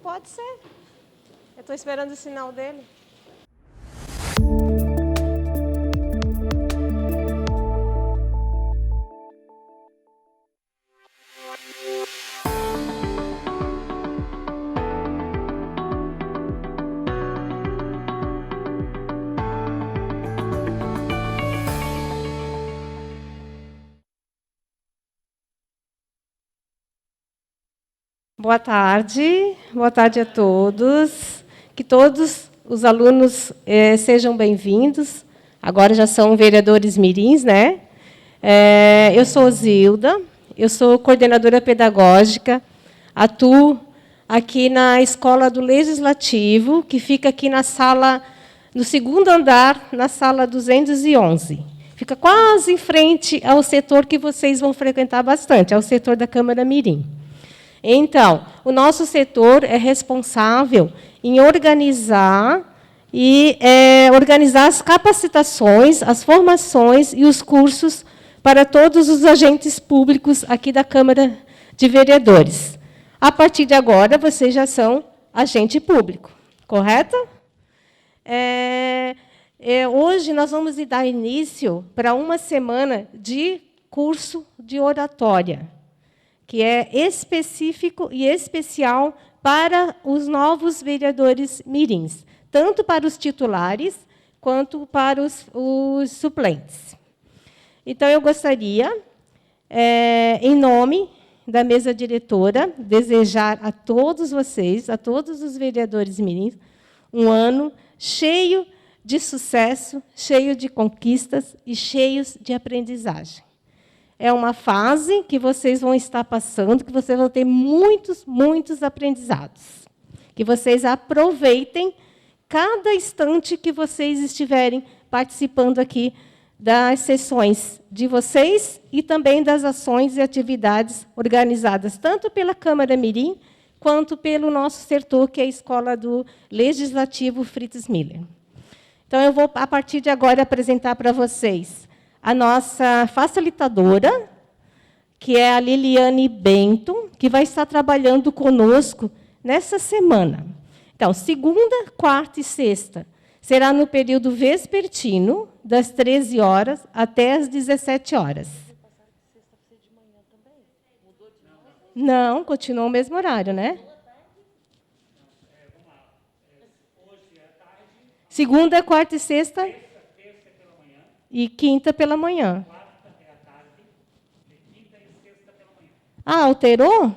Pode ser. Eu estou esperando o sinal dele. Boa tarde a todos. Que todos os alunos sejam bem-vindos. Agora já são vereadores mirins, né? Eu sou Zilda, eu sou coordenadora pedagógica, atuo aqui na Escola do Legislativo, que fica aqui na sala, no segundo andar, na sala 211. Fica quase em frente ao setor que vocês vão frequentar bastante, ao setor da Câmara Mirim. Então, o nosso setor é responsável em organizar as capacitações, as formações e os cursos para todos os agentes públicos aqui da Câmara de Vereadores. A partir de agora, vocês já são agente público, correto? Hoje nós vamos dar início para uma semana de curso de oratória, que é específico e especial para os novos vereadores mirins, tanto para os titulares quanto para os suplentes. Então, eu gostaria, em nome da mesa diretora, desejar a todos vocês, a todos os vereadores mirins, um ano cheio de sucesso, cheio de conquistas e cheios de aprendizagem. É uma fase que vocês vão estar passando, que vocês vão ter muitos aprendizados. Que vocês aproveitem cada instante que vocês estiverem participando aqui das sessões de vocês e também das ações e atividades organizadas, tanto pela Câmara Mirim, quanto pelo nosso setor, que é a Escola do Legislativo Fritz Miller. Então, eu vou, a partir de agora, apresentar para vocês a nossa facilitadora, que é a Liliane Bento, que vai estar trabalhando conosco nessa semana. Então, segunda, quarta e sexta será no período vespertino, das 13 horas até as 17 horas. Não, continua o mesmo horário, né? Segunda, quarta e sexta. E quinta pela manhã. Ah, alterou?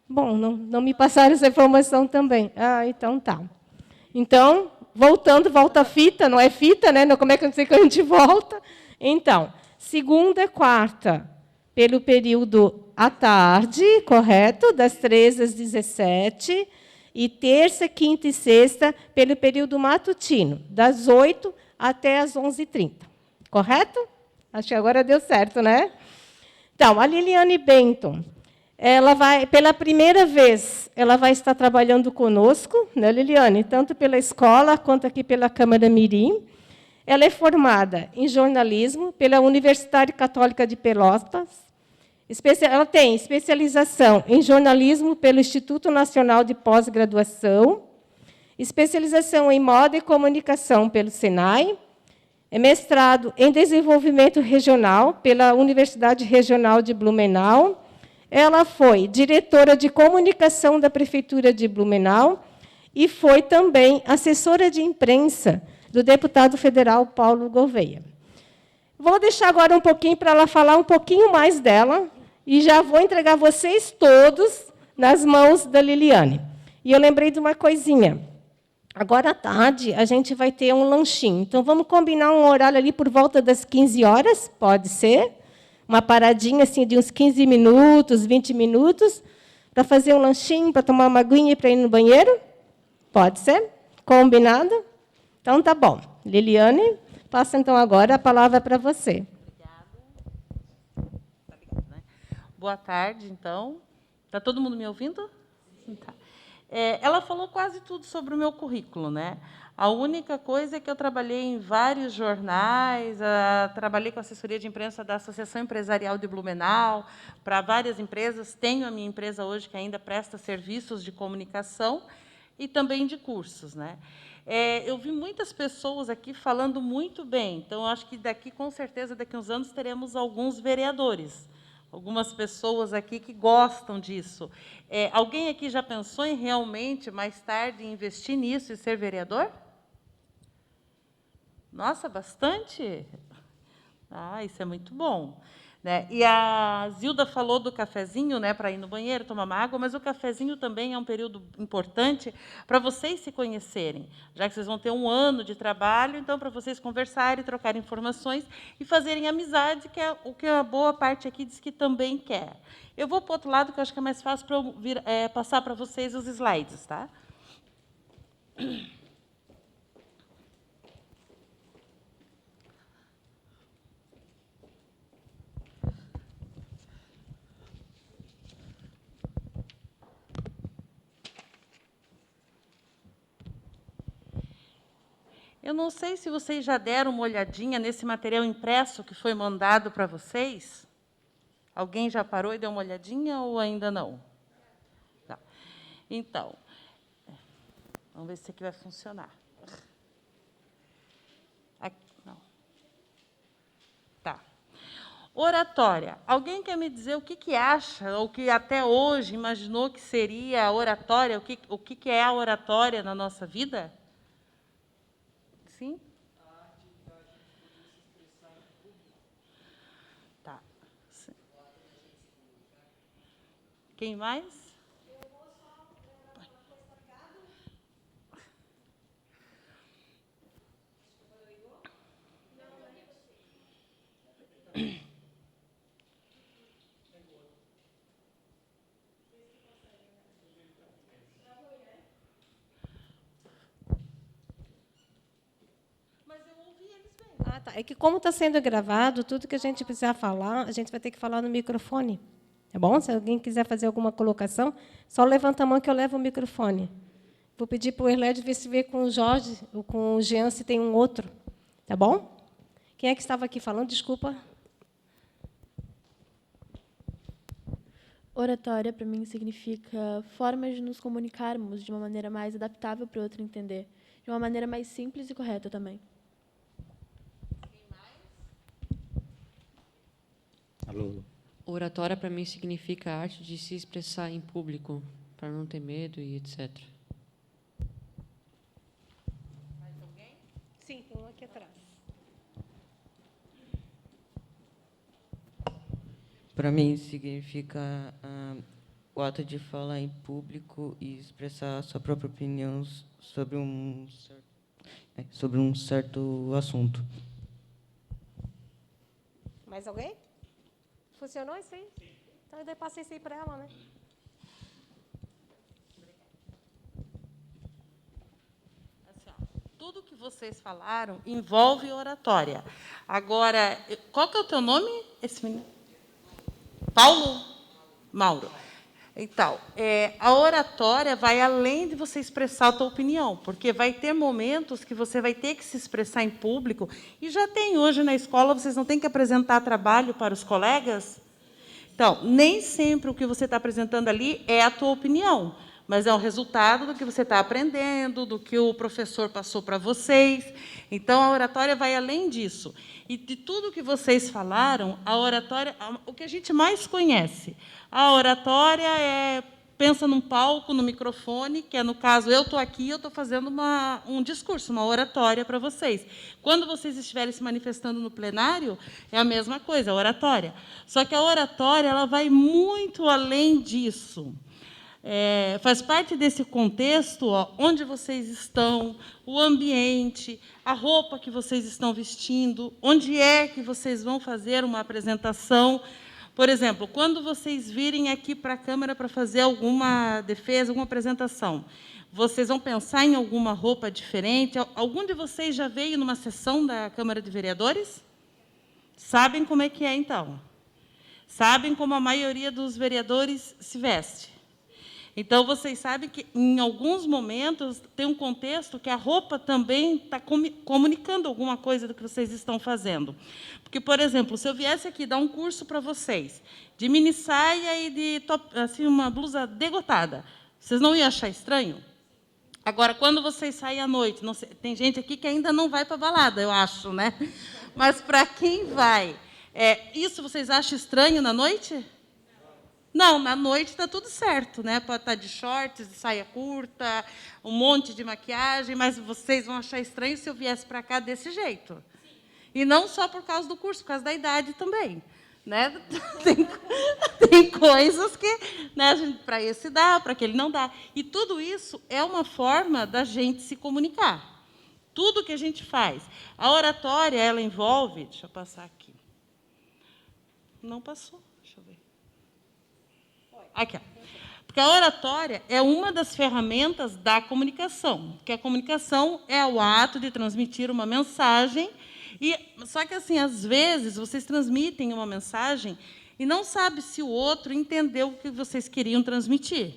Bom, não me passaram essa informação também. Ah, então tá. Então, volta a fita, não é fita, né? Como é que eu não sei que a gente volta? Então, segunda e quarta, pelo período à tarde, correto? Das 13 às 17. E terça, quinta e sexta, pelo período matutino, das 8 até as 11h30. Correto? Acho que agora deu certo, né? Então, a Liliane Benton, ela vai, pela primeira vez, ela vai estar trabalhando conosco, né, Liliane? Tanto pela escola, quanto aqui pela Câmara Mirim. Ela é formada em jornalismo pela Universidade Católica de Pelotas. Ela tem especialização em jornalismo pelo Instituto Nacional de Pós-Graduação, especialização em moda e comunicação pelo Senai, é mestrado em desenvolvimento regional pela Universidade Regional de Blumenau. Ela foi diretora de comunicação da Prefeitura de Blumenau e foi também assessora de imprensa do deputado federal Paulo Gouveia. Vou deixar agora um pouquinho para ela falar um pouquinho mais dela e já vou entregar vocês todos nas mãos da Liliane. E eu lembrei de uma coisinha. Agora, à tarde, a gente vai ter um lanchinho. Então, vamos combinar um horário ali por volta das 15 horas, pode ser? Uma paradinha assim, de uns 15 minutos, 20 minutos, para fazer um lanchinho, para tomar uma aguinha e para ir no banheiro? Pode ser? Combinado? Então, tá bom. Liliane, passo, então, agora a palavra para você. Obrigada. Boa tarde, então. Está todo mundo me ouvindo? Tá. Ela falou quase tudo sobre o meu currículo, né? A única coisa é que eu trabalhei em vários jornais, trabalhei com assessoria de imprensa da Associação Empresarial de Blumenau, para várias empresas. Tenho a minha empresa hoje, que ainda presta serviços de comunicação e também de cursos, né? Eu vi muitas pessoas aqui falando muito bem, então, eu acho que daqui, com certeza, daqui a uns anos, teremos alguns vereadores, algumas pessoas aqui que gostam disso. Alguém aqui já pensou em realmente, mais tarde, investir nisso e ser vereador? Nossa, bastante? Isso é muito bom. Né? E a Zilda falou do cafezinho, né, para ir no banheiro, tomar uma água, mas o cafezinho também é um período importante para vocês se conhecerem, já que vocês vão ter um ano de trabalho, então, para vocês conversarem, trocarem informações e fazerem amizade, que é o que a boa parte aqui diz que também quer. Eu vou para o outro lado, que eu acho que é mais fácil para eu passar para vocês os slides. Tá? Eu não sei se vocês já deram uma olhadinha nesse material impresso que foi mandado para vocês. Alguém já parou e deu uma olhadinha ou ainda não? Tá. Então, vamos ver se isso aqui vai funcionar. Aqui, não. Tá. Oratória. Alguém quer me dizer o que acha, ou que até hoje imaginou que seria a oratória, o que é a oratória na nossa vida? Sim? A arte da gente poder se expressar em público. Tá. Sim. Quem mais? Eu vou só lembrar uma coisa, tá ligado? Tá. É que, como está sendo gravado, tudo que a gente precisar falar, a gente vai ter que falar no microfone. Tá bom? Se alguém quiser fazer alguma colocação, só levanta a mão que eu levo o microfone. Vou pedir para o Erled ver se vê com o Jorge ou com o Jean se tem um outro. Tá bom? Quem é que estava aqui falando? Desculpa. Oratória, para mim, significa formas de nos comunicarmos de uma maneira mais adaptável para o outro entender, de uma maneira mais simples e correta também. Alô. Oratória, para mim, significa a arte de se expressar em público, para não ter medo e etc. Mais alguém? Sim, tem um aqui atrás. Para mim, significa o ato de falar em público e expressar a sua própria opinião sobre um certo assunto. Mais alguém? Funcionou isso aí? Sim. Então, eu passei isso aí para ela, né? Assim, ó, tudo que vocês falaram envolve oratória. Agora, qual que é o teu nome? Esse menino? Paulo? Mauro. Então, a oratória vai além de você expressar a tua opinião, porque vai ter momentos que você vai ter que se expressar em público, e já tem hoje na escola, vocês não têm que apresentar trabalho para os colegas? Então, nem sempre o que você está apresentando ali é a tua opinião, mas é o resultado do que você está aprendendo, do que o professor passou para vocês. Então, a oratória vai além disso. E de tudo que vocês falaram, a oratória, o que a gente mais conhece, a oratória pensa num palco, no microfone, que é, no caso, eu estou aqui, eu estou fazendo um discurso, uma oratória para vocês. Quando vocês estiverem se manifestando no plenário, é a mesma coisa, a oratória. Só que a oratória ela vai muito além disso. Faz parte desse contexto, onde vocês estão, o ambiente, a roupa que vocês estão vestindo, onde é que vocês vão fazer uma apresentação. Por exemplo, quando vocês virem aqui para a Câmara para fazer alguma defesa, alguma apresentação, vocês vão pensar em alguma roupa diferente? Algum de vocês já veio numa sessão da Câmara de Vereadores? Sabem como é que é, então? Sabem como a maioria dos vereadores se veste? Então, vocês sabem que, em alguns momentos, tem um contexto que a roupa também está comunicando alguma coisa do que vocês estão fazendo. Porque, por exemplo, se eu viesse aqui dar um curso para vocês, de mini saia e de top, assim, uma blusa degotada, vocês não iam achar estranho? Agora, quando vocês saem à noite, não sei, tem gente aqui que ainda não vai para a balada, eu acho, né? Mas, para quem vai, isso vocês acham estranho na noite? Não, na noite está tudo certo, né? Pode estar de shorts, de saia curta, um monte de maquiagem, mas vocês vão achar estranho se eu viesse para cá desse jeito. E não só por causa do curso, por causa da idade também. Né? Tem coisas que, né, para esse dá, para aquele não dá. E tudo isso é uma forma da gente se comunicar. Tudo que a gente faz. A oratória, ela envolve... Deixa eu passar aqui. Não passou. Deixa eu ver. Aqui, ó. Porque a oratória é uma das ferramentas da comunicação, que a comunicação é o ato de transmitir uma mensagem, só que, assim, às vezes, vocês transmitem uma mensagem e não sabem se o outro entendeu o que vocês queriam transmitir.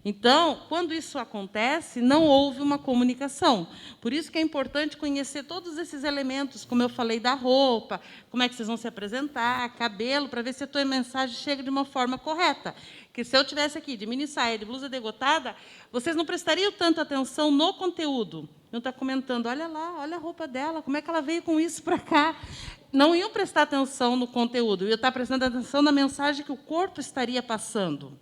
Então, quando isso acontece, não houve uma comunicação. Por isso que é importante conhecer todos esses elementos, como eu falei, da roupa, como é que vocês vão se apresentar, cabelo, para ver se a tua mensagem chega de uma forma correta. Que se eu tivesse aqui de mini saia, de blusa degotada, vocês não prestariam tanta atenção no conteúdo. Não está comentando, olha lá, olha a roupa dela, como é que ela veio com isso para cá. Não iam prestar atenção no conteúdo, iam estar prestando atenção na mensagem que o corpo estaria passando.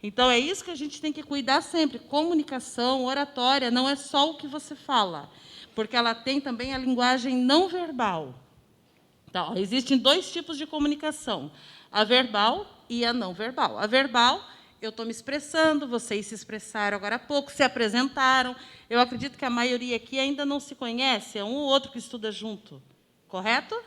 Então, é isso que a gente tem que cuidar sempre. Comunicação, oratória, não é só o que você fala, porque ela tem também a linguagem não verbal. Então, existem 2 tipos de comunicação, a verbal e a não verbal. A verbal, eu estou me expressando, vocês se expressaram agora há pouco, se apresentaram. Eu acredito que a maioria aqui ainda não se conhece, é um ou outro que estuda junto, correto?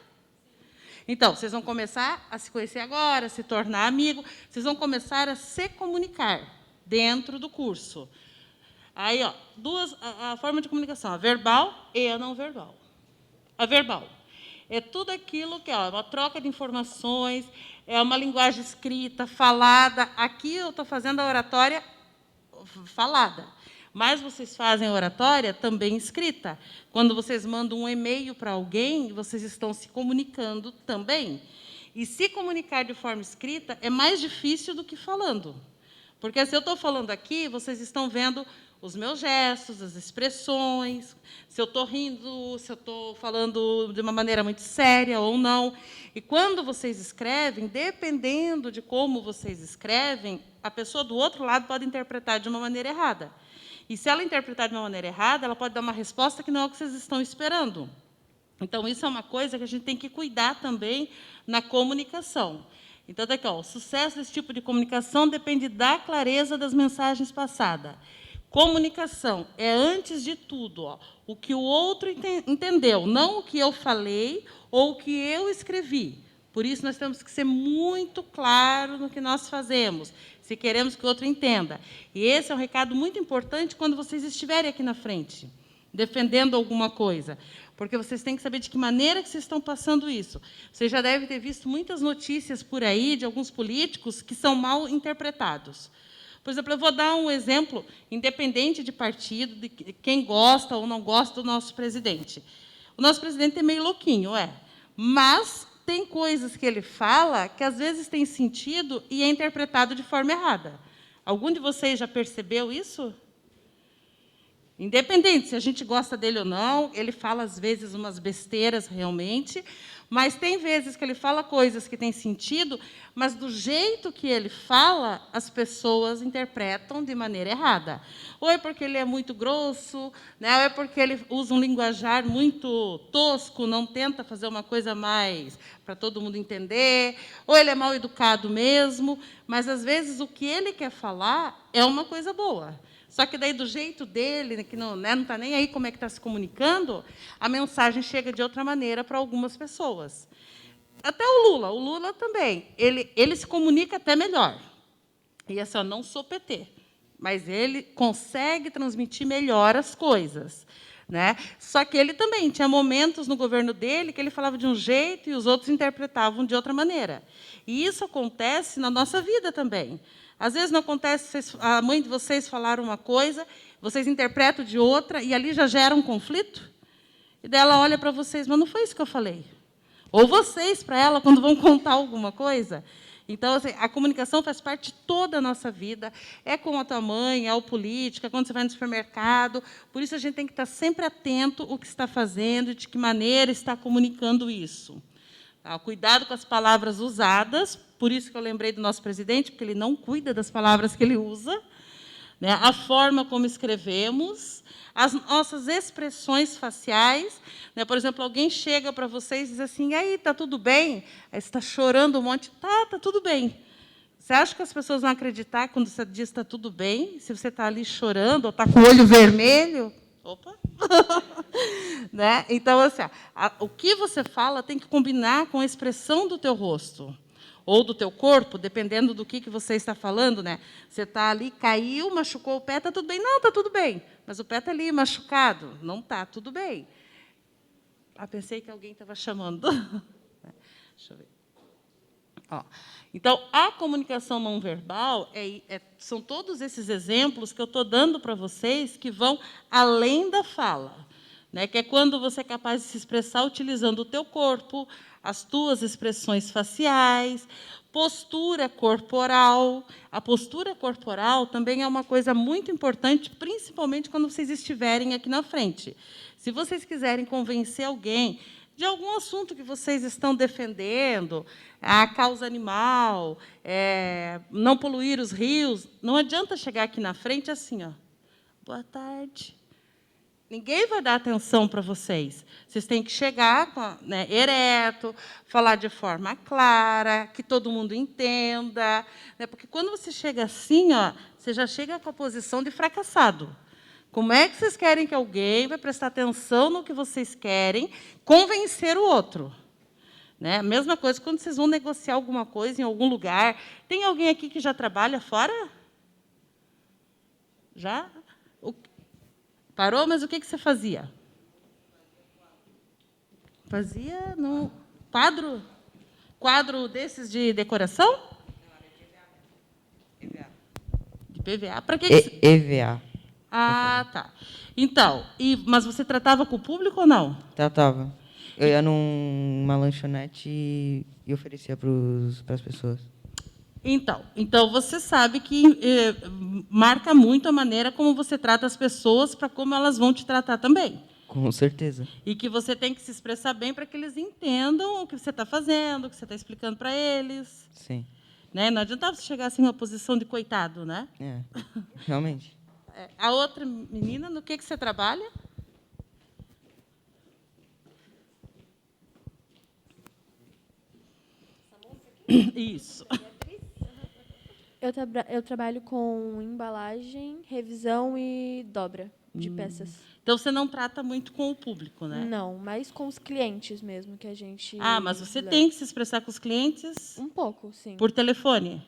Então, vocês vão começar a se conhecer agora, a se tornar amigo, vocês vão começar a se comunicar dentro do curso. Aí, ó, a forma de comunicação, a verbal e a não verbal. A verbal é tudo aquilo que é uma troca de informações, é uma linguagem escrita, falada. Aqui eu estou fazendo a oratória falada. Mas vocês fazem oratória também escrita. Quando vocês mandam um e-mail para alguém, vocês estão se comunicando também. E se comunicar de forma escrita é mais difícil do que falando. Porque se eu estou falando aqui, vocês estão vendo os meus gestos, as expressões, se eu estou rindo, se eu estou falando de uma maneira muito séria ou não. E quando vocês escrevem, dependendo de como vocês escrevem, a pessoa do outro lado pode interpretar de uma maneira errada. E se ela interpretar de uma maneira errada, ela pode dar uma resposta que não é o que vocês estão esperando. Então, isso é uma coisa que a gente tem que cuidar também na comunicação. Então, daqui, ó, o sucesso desse tipo de comunicação depende da clareza das mensagens passadas. Comunicação é, antes de tudo, ó, o que o outro entendeu, não o que eu falei ou o que eu escrevi. Por isso, nós temos que ser muito claros no que nós fazemos, se queremos que o outro entenda. E esse é um recado muito importante quando vocês estiverem aqui na frente, defendendo alguma coisa, porque vocês têm que saber de que maneira que vocês estão passando isso. Vocês já devem ter visto muitas notícias por aí de alguns políticos que são mal interpretados. Por exemplo, eu vou dar um exemplo, independente de partido, de quem gosta ou não gosta do nosso presidente. O nosso presidente é meio louquinho, mas tem coisas que ele fala que, às vezes, tem sentido e é interpretado de forma errada. Algum de vocês já percebeu isso? Independente se a gente gosta dele ou não, ele fala, às vezes, umas besteiras realmente, mas tem vezes que ele fala coisas que têm sentido, mas, do jeito que ele fala, as pessoas interpretam de maneira errada. Ou é porque ele é muito grosso, né? Ou é porque ele usa um linguajar muito tosco, não tenta fazer uma coisa mais para todo mundo entender, ou ele é mal educado mesmo, mas, às vezes, o que ele quer falar é uma coisa boa. Só que daí, do jeito dele, que não está nem aí como é que está se comunicando, a mensagem chega de outra maneira para algumas pessoas. Até o Lula também, ele se comunica até melhor. E assim, eu não sou PT, mas ele consegue transmitir melhor as coisas. né? Só que ele também tinha momentos no governo dele que ele falava de um jeito e os outros interpretavam de outra maneira. E isso acontece na nossa vida também. Às vezes não acontece, a mãe de vocês falaram uma coisa, vocês interpretam de outra, e ali já gera um conflito. E daí ela olha para vocês, mas não foi isso que eu falei. Ou vocês para ela, quando vão contar alguma coisa. Então, assim, a comunicação faz parte de toda a nossa vida. É com a tua mãe, é o político, é quando você vai no supermercado. Por isso, a gente tem que estar sempre atento ao que está fazendo e de que maneira está comunicando isso. Tá? Cuidado com as palavras usadas. Por isso que eu lembrei do nosso presidente, porque ele não cuida das palavras que ele usa. Né? A forma como escrevemos, as nossas expressões faciais. Né? Por exemplo, alguém chega para vocês e diz assim, e aí, está tudo bem? Aí você está chorando um monte. Tá tudo bem. Você acha que as pessoas vão acreditar quando você diz está tudo bem? Se você está ali chorando ou está com o olho vermelho? Opa! Né? Então, assim, o que você fala tem que combinar com a expressão do teu rosto. Ou do teu corpo, dependendo do que você está falando, né? Você está ali, caiu, machucou o pé, está tudo bem? Não, está tudo bem. Mas o pé está ali, machucado. Não está tudo bem. Ah, pensei que alguém estava chamando. Deixa eu ver. Ó, então, a comunicação não verbal são todos esses exemplos que eu estou dando para vocês que vão além da fala. Né? Que é quando você é capaz de se expressar utilizando o teu corpo, as tuas expressões faciais, postura corporal. A postura corporal também é uma coisa muito importante, principalmente quando vocês estiverem aqui na frente. Se vocês quiserem convencer alguém de algum assunto que vocês estão defendendo, a causa animal, não poluir os rios, não adianta chegar aqui na frente assim, ó, boa tarde. Ninguém vai dar atenção para vocês. Vocês têm que chegar ereto, falar de forma clara, que todo mundo entenda. Né? Porque quando você chega assim, ó, você já chega com a posição de fracassado. Como é que vocês querem que alguém vai prestar atenção no que vocês querem, convencer o outro? Né? A mesma coisa quando vocês vão negociar alguma coisa em algum lugar. Tem alguém aqui que já trabalha fora? Já? Parou, mas o que você fazia? Fazia no quadro? Quadro desses de decoração? De PVA. Para que EVA. Ah, tá. Então, mas você tratava com o público ou não? Tratava. Eu ia numa lanchonete e oferecia para as pessoas. Então você sabe que marca muito a maneira como você trata as pessoas para como elas vão te tratar também. Com certeza. E que você tem que se expressar bem para que eles entendam o que você está fazendo, o que você está explicando para eles. Sim. Né? Não adiantava você chegar assim em uma posição de coitado, né? Realmente. A outra menina, no que você trabalha? Isso. Eu trabalho com embalagem, revisão e dobra de peças. Então, você não trata muito com o público, né? Não, mas com os clientes mesmo que a gente... Mas você tem que se expressar com os clientes? Um pouco, sim. Por telefone?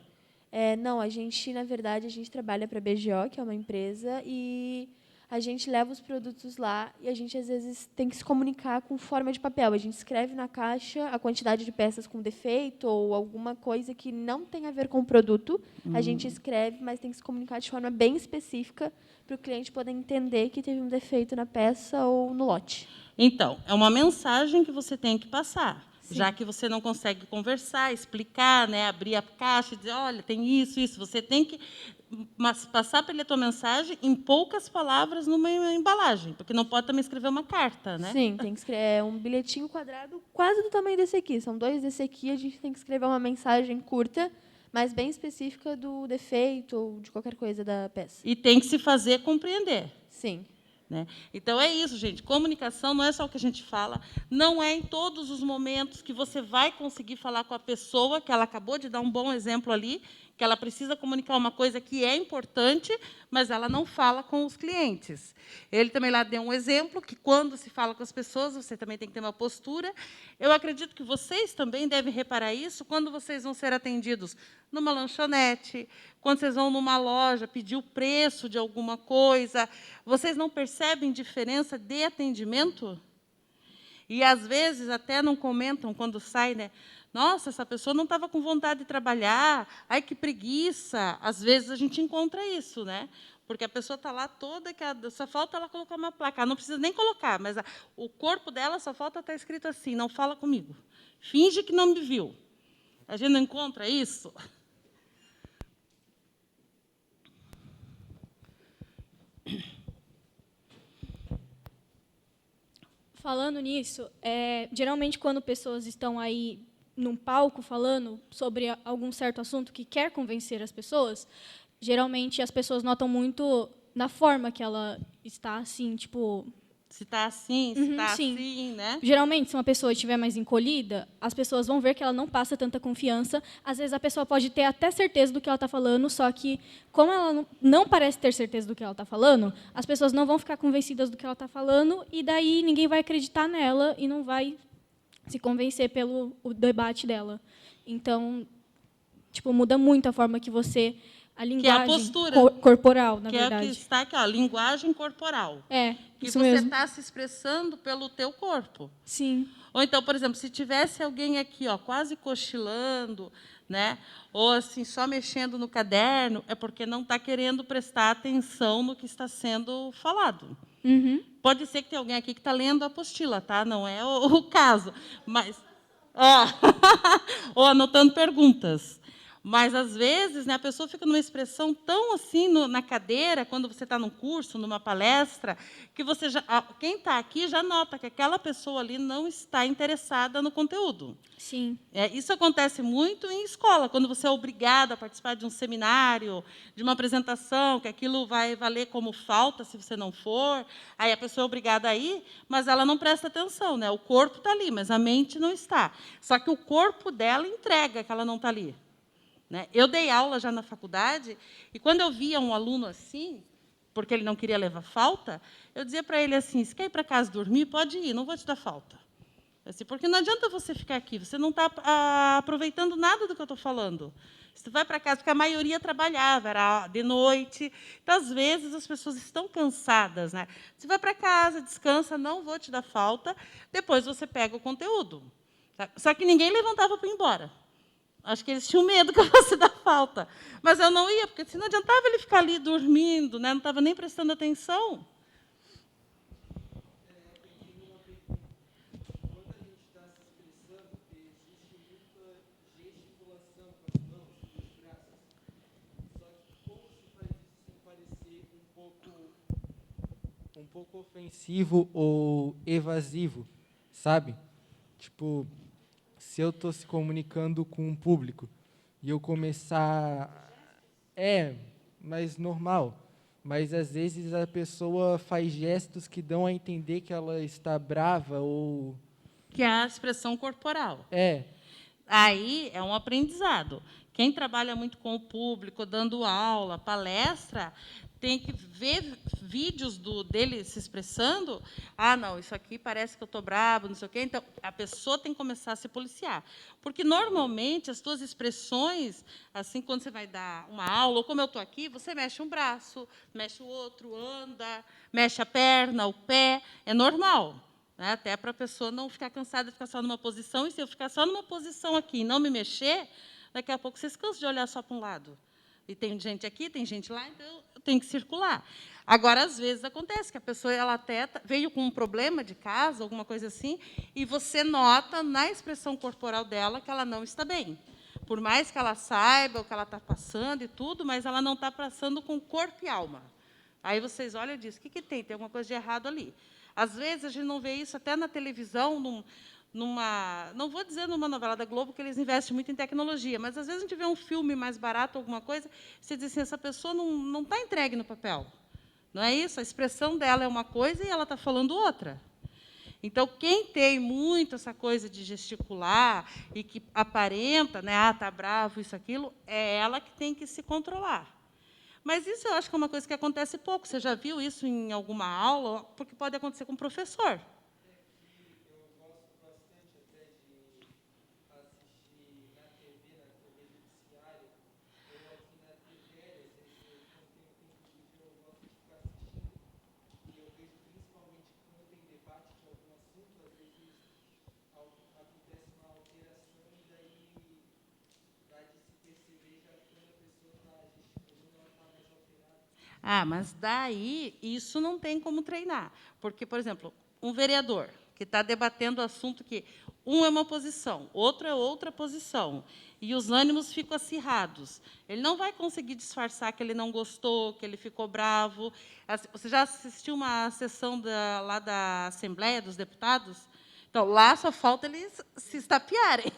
Não, na verdade, a gente trabalha para a BGO, que é uma empresa, e a gente leva os produtos lá e a gente, às vezes, tem que se comunicar com forma de papel. A gente escreve na caixa a quantidade de peças com defeito ou alguma coisa que não tem a ver com o produto. A gente escreve, mas tem que se comunicar de forma bem específica para o cliente poder entender que teve um defeito na peça ou no lote. Então, é uma mensagem que você tem que passar. Sim. Já que você não consegue conversar, explicar, né, abrir a caixa e dizer, olha, tem isso, isso. Você tem que passar pela tua mensagem em poucas palavras numa embalagem, porque não pode também escrever uma carta, né? Sim, tem que escrever um bilhetinho quadrado quase do tamanho desse aqui. São 2 desse aqui, a gente tem que escrever uma mensagem curta, mas bem específica do defeito ou de qualquer coisa da peça. E tem que se fazer compreender. Sim. Né? Então, é isso, gente. Comunicação não é só o que a gente fala, não é em todos os momentos que você vai conseguir falar com a pessoa, que ela acabou de dar um bom exemplo ali, que ela precisa comunicar uma coisa que é importante, mas ela não fala com os clientes. Ele também lá deu um exemplo, que quando se fala com as pessoas, você também tem que ter uma postura. Eu acredito que vocês também devem reparar isso quando vocês vão ser atendidos numa lanchonete, quando vocês vão numa loja pedir o preço de alguma coisa. Vocês não percebem diferença de atendimento? E, às vezes, até não comentam quando sai, né? Nossa, essa pessoa não estava com vontade de trabalhar, ai, que preguiça. Às vezes, a gente encontra isso, né? Porque a pessoa está lá toda, só falta ela colocar uma placa. Ela não precisa nem colocar, mas o corpo dela só falta estar escrito assim, não fala comigo. Finge que não me viu. A gente não encontra isso? Falando nisso, geralmente, quando pessoas estão aí num palco falando sobre algum certo assunto que quer convencer as pessoas, geralmente as pessoas notam muito na forma que ela está, assim, tipo... Se está assim, se está sim. assim, né? Geralmente, se uma pessoa estiver mais encolhida, as pessoas vão ver que ela não passa tanta confiança. Às vezes, a pessoa pode ter até certeza do que ela está falando, só que, como ela não parece ter certeza do que ela está falando, as pessoas não vão ficar convencidas do que ela está falando, e daí ninguém vai acreditar nela e não vai se convencer pelo o debate dela. Então, tipo, muda muito a forma que você... A linguagem que é a postura corporal, na que verdade. É o que está aqui, ó, linguagem corporal. Que você está se expressando pelo teu corpo. Sim. Ou então, por exemplo, se tivesse alguém aqui, ó, quase cochilando, né, ou assim só mexendo no caderno, é porque não está querendo prestar atenção no que está sendo falado. Uhum. Pode ser que tenha alguém aqui que está lendo a apostila, tá? Não é o caso, mas ó, ou anotando perguntas. Mas, às vezes, né, a pessoa fica numa expressão tão assim na cadeira, quando você está num curso, numa palestra, que você quem está aqui já nota que aquela pessoa ali não está interessada no conteúdo. Sim. Isso acontece muito em escola, quando você é obrigado a participar de um seminário, de uma apresentação, que aquilo vai valer como falta se você não for. Aí a pessoa é obrigada a ir, mas ela não presta atenção, né? O corpo está ali, mas a mente não está. Só que o corpo dela entrega que ela não está ali. Eu dei aula já na faculdade, e quando eu via um aluno assim, porque ele não queria levar falta, eu dizia para ele assim, se quer ir para casa dormir, pode ir, não vou te dar falta. Assim, porque não adianta você ficar aqui, você não está aproveitando nada do que eu estou falando. Você vai para casa, porque a maioria trabalhava, era de noite. Então, às vezes, as pessoas estão cansadas. Né? Você vai para casa, descansa, não vou te dar falta, depois você pega o conteúdo. Só que ninguém levantava para ir embora. Acho que eles tinham medo que eu fosse dar falta. Mas eu não ia, porque assim, não adiantava ele ficar ali dormindo, né? Não estava nem prestando atenção. Quando a gente está se expressando, existe muita gesticulação com as mãos e os braços. Só que como se faz isso sem parecer um pouco ofensivo ou evasivo, sabe? Tipo... Se eu estou se comunicando com um público e eu começar... mas normal. Mas, às vezes, a pessoa faz gestos que dão a entender que ela está brava ou... Que é a expressão corporal. Aí é um aprendizado. Quem trabalha muito com o público, dando aula, palestra, tem que ver vídeos dele se expressando. Ah, não, isso aqui parece que eu estou bravo, não sei o quê. Então, a pessoa tem que começar a se policiar. Porque, normalmente, as tuas expressões, assim, quando você vai dar uma aula, ou como eu estou aqui, você mexe um braço, mexe o outro, anda, mexe a perna, o pé. É normal. Né? Até para a pessoa não ficar cansada de ficar só numa posição. E se eu ficar só numa posição aqui e não me mexer, daqui a pouco vocês cansam de olhar só para um lado. E tem gente aqui, tem gente lá, então eu tenho que circular. Agora, às vezes, acontece que a pessoa ela até veio com um problema de casa, alguma coisa assim, e você nota na expressão corporal dela que ela não está bem. Por mais que ela saiba o que ela está passando e tudo, mas ela não está passando com corpo e alma. Aí vocês olham e dizem, o que tem? Tem alguma coisa de errado ali. Às vezes, a gente não vê isso até na televisão, não vou dizer numa novela da Globo, que eles investem muito em tecnologia, mas, às vezes, a gente vê um filme mais barato, alguma coisa, e você diz assim, essa pessoa não está entregue no papel. Não é isso? A expressão dela é uma coisa e ela está falando outra. Então, quem tem muito essa coisa de gesticular e que aparenta, né, ah, está bravo, isso, aquilo, é ela que tem que se controlar. Mas isso eu acho que é uma coisa que acontece pouco. Você já viu isso em alguma aula? Porque pode acontecer com o professor. Ah, mas daí isso não tem como treinar. Porque, por exemplo, um vereador que está debatendo o assunto que um é uma posição, outro é outra posição, e os ânimos ficam acirrados. Ele não vai conseguir disfarçar que ele não gostou, que ele ficou bravo. Você já assistiu uma sessão lá da Assembleia dos Deputados? Então, lá só falta eles se estapearem.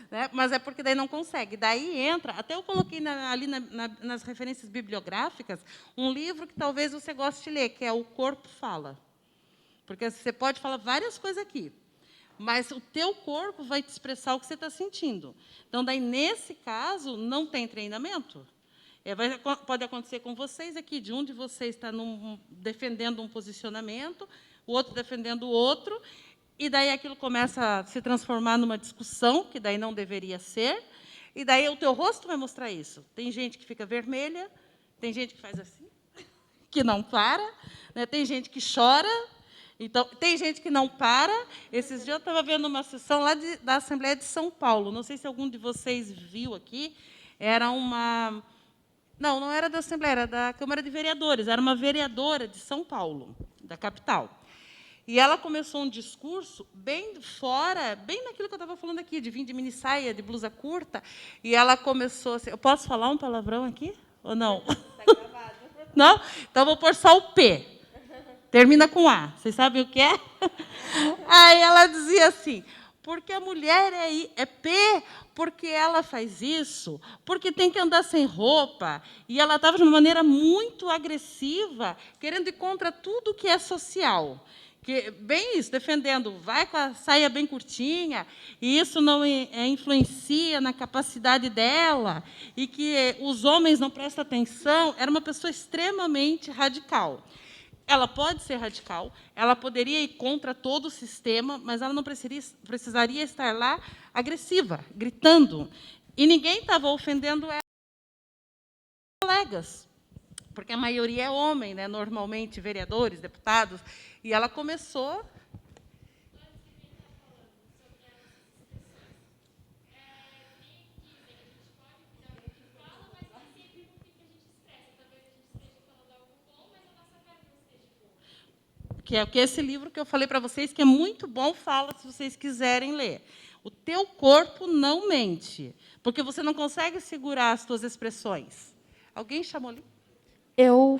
Né? Mas é porque daí não consegue. Daí entra, até eu coloquei ali nas referências bibliográficas, um livro que talvez você goste de ler, que é O Corpo Fala. Porque você pode falar várias coisas aqui, mas o teu corpo vai te expressar o que você está sentindo. Então, daí, nesse caso, não tem treinamento. Pode acontecer com vocês aqui, de um de vocês está defendendo um posicionamento, o outro defendendo o outro, e daí aquilo começa a se transformar numa discussão, que daí não deveria ser, e daí o teu rosto vai mostrar isso. Tem gente que fica vermelha, tem gente que faz assim, que não para, né? Tem gente que chora, então, tem gente que não para. Esses dias eu estava vendo uma sessão lá da Assembleia de São Paulo, não sei se algum de vocês viu aqui, era uma... Não era da Assembleia, era da Câmara de Vereadores, era uma vereadora de São Paulo, da capital. E ela começou um discurso bem fora, bem naquilo que eu estava falando aqui, de vir de mini saia, de blusa curta, e ela começou assim... Eu posso falar um palavrão aqui? Ou não? Está gravado. Não? Então, vou pôr só o P. Termina com A. Vocês sabem o que é? Aí ela dizia assim, porque a mulher é P, porque ela faz isso, porque tem que andar sem roupa. E ela estava de uma maneira muito agressiva, querendo ir contra tudo que é social. Bem isso, defendendo, vai com a saia bem curtinha, e isso não influencia na capacidade dela, e que os homens não prestam atenção. Era uma pessoa extremamente radical. Ela pode ser radical, ela poderia ir contra todo o sistema, mas ela não precisaria estar lá agressiva, gritando. E ninguém estava ofendendo ela, colegas, porque a maioria é homem, né? Normalmente vereadores, deputados, e ela começou... Que é o que esse livro que eu falei para vocês, que é muito bom, fala, se vocês quiserem ler. O teu corpo não mente, porque você não consegue segurar as tuas expressões. Alguém chamou ali? Eu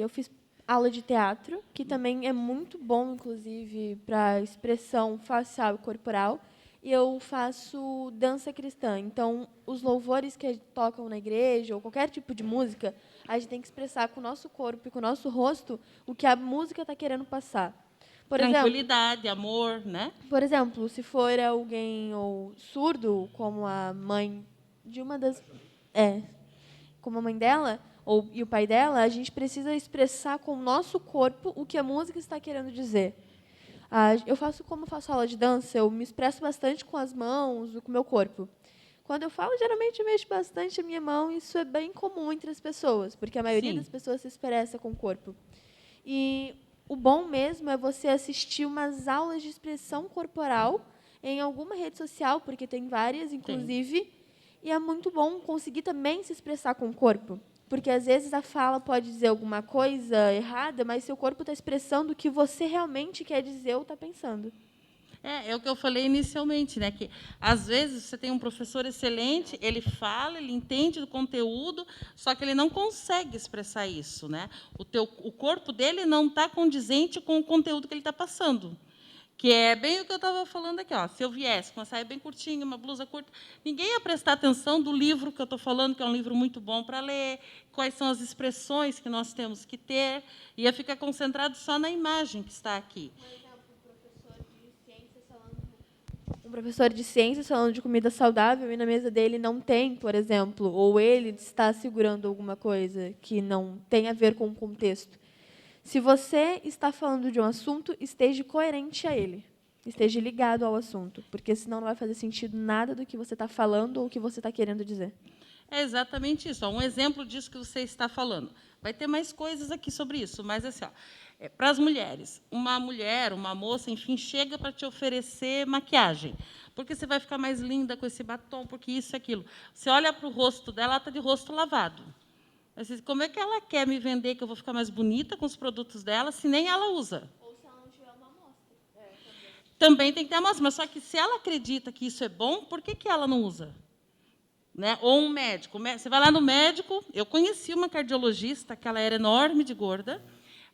fiz aula de teatro, que também é muito bom, inclusive, para expressão facial e corporal. E eu faço dança cristã. Então, os louvores que tocam na igreja, ou qualquer tipo de música, a gente tem que expressar com o nosso corpo e com o nosso rosto o que a música está querendo passar. Tranquilidade, amor, né? Por exemplo, se for alguém ou surdo, como a mãe de uma das... como a mãe dela e o pai dela, a gente precisa expressar com o nosso corpo o que a música está querendo dizer. Como eu faço aula de dança, eu me expresso bastante com as mãos, com o meu corpo. Quando eu falo, geralmente eu mexo bastante a minha mão, e isso é bem comum entre as pessoas, porque a maioria das pessoas se expressa com o corpo. E o bom mesmo é você assistir umas aulas de expressão corporal em alguma rede social, porque tem várias, inclusive, e é muito bom conseguir também se expressar com o corpo. Porque, às vezes, a fala pode dizer alguma coisa errada, mas seu corpo está expressando o que você realmente quer dizer ou está pensando. É o que eu falei inicialmente, né? Que, às vezes, você tem um professor excelente, ele fala, ele entende do conteúdo, só que ele não consegue expressar isso, né? O corpo dele não está condizente com o conteúdo que ele está passando. Que é bem o que eu estava falando aqui. Se eu viesse com uma saia bem curtinha, uma blusa curta, ninguém ia prestar atenção do livro que eu estou falando, que é um livro muito bom para ler, quais são as expressões que nós temos que ter, ia ficar concentrado só na imagem que está aqui. um professor de ciências falando de comida saudável e na mesa dele não tem, por exemplo, ou ele está segurando alguma coisa que não tem a ver com o contexto. Se você está falando de um assunto, esteja coerente a ele. Esteja ligado ao assunto, porque senão não vai fazer sentido nada do que você está falando ou o que você está querendo dizer. É exatamente isso. Ó, um exemplo disso que você está falando. Vai ter mais coisas aqui sobre isso, mas assim, ó, para as mulheres, uma mulher, uma moça, enfim, chega para te oferecer maquiagem, porque você vai ficar mais linda com esse batom, porque isso e aquilo. Você olha para o rosto dela, ela está de rosto lavado. Mas como é que ela quer me vender que eu vou ficar mais bonita com os produtos dela, se nem ela usa? Ou se ela não tiver uma amostra. Também tem que ter amostra, mas só que se ela acredita que isso é bom, por que ela não usa? Né? Ou um médico. Você vai lá no médico, eu conheci uma cardiologista, que ela era enorme de gorda.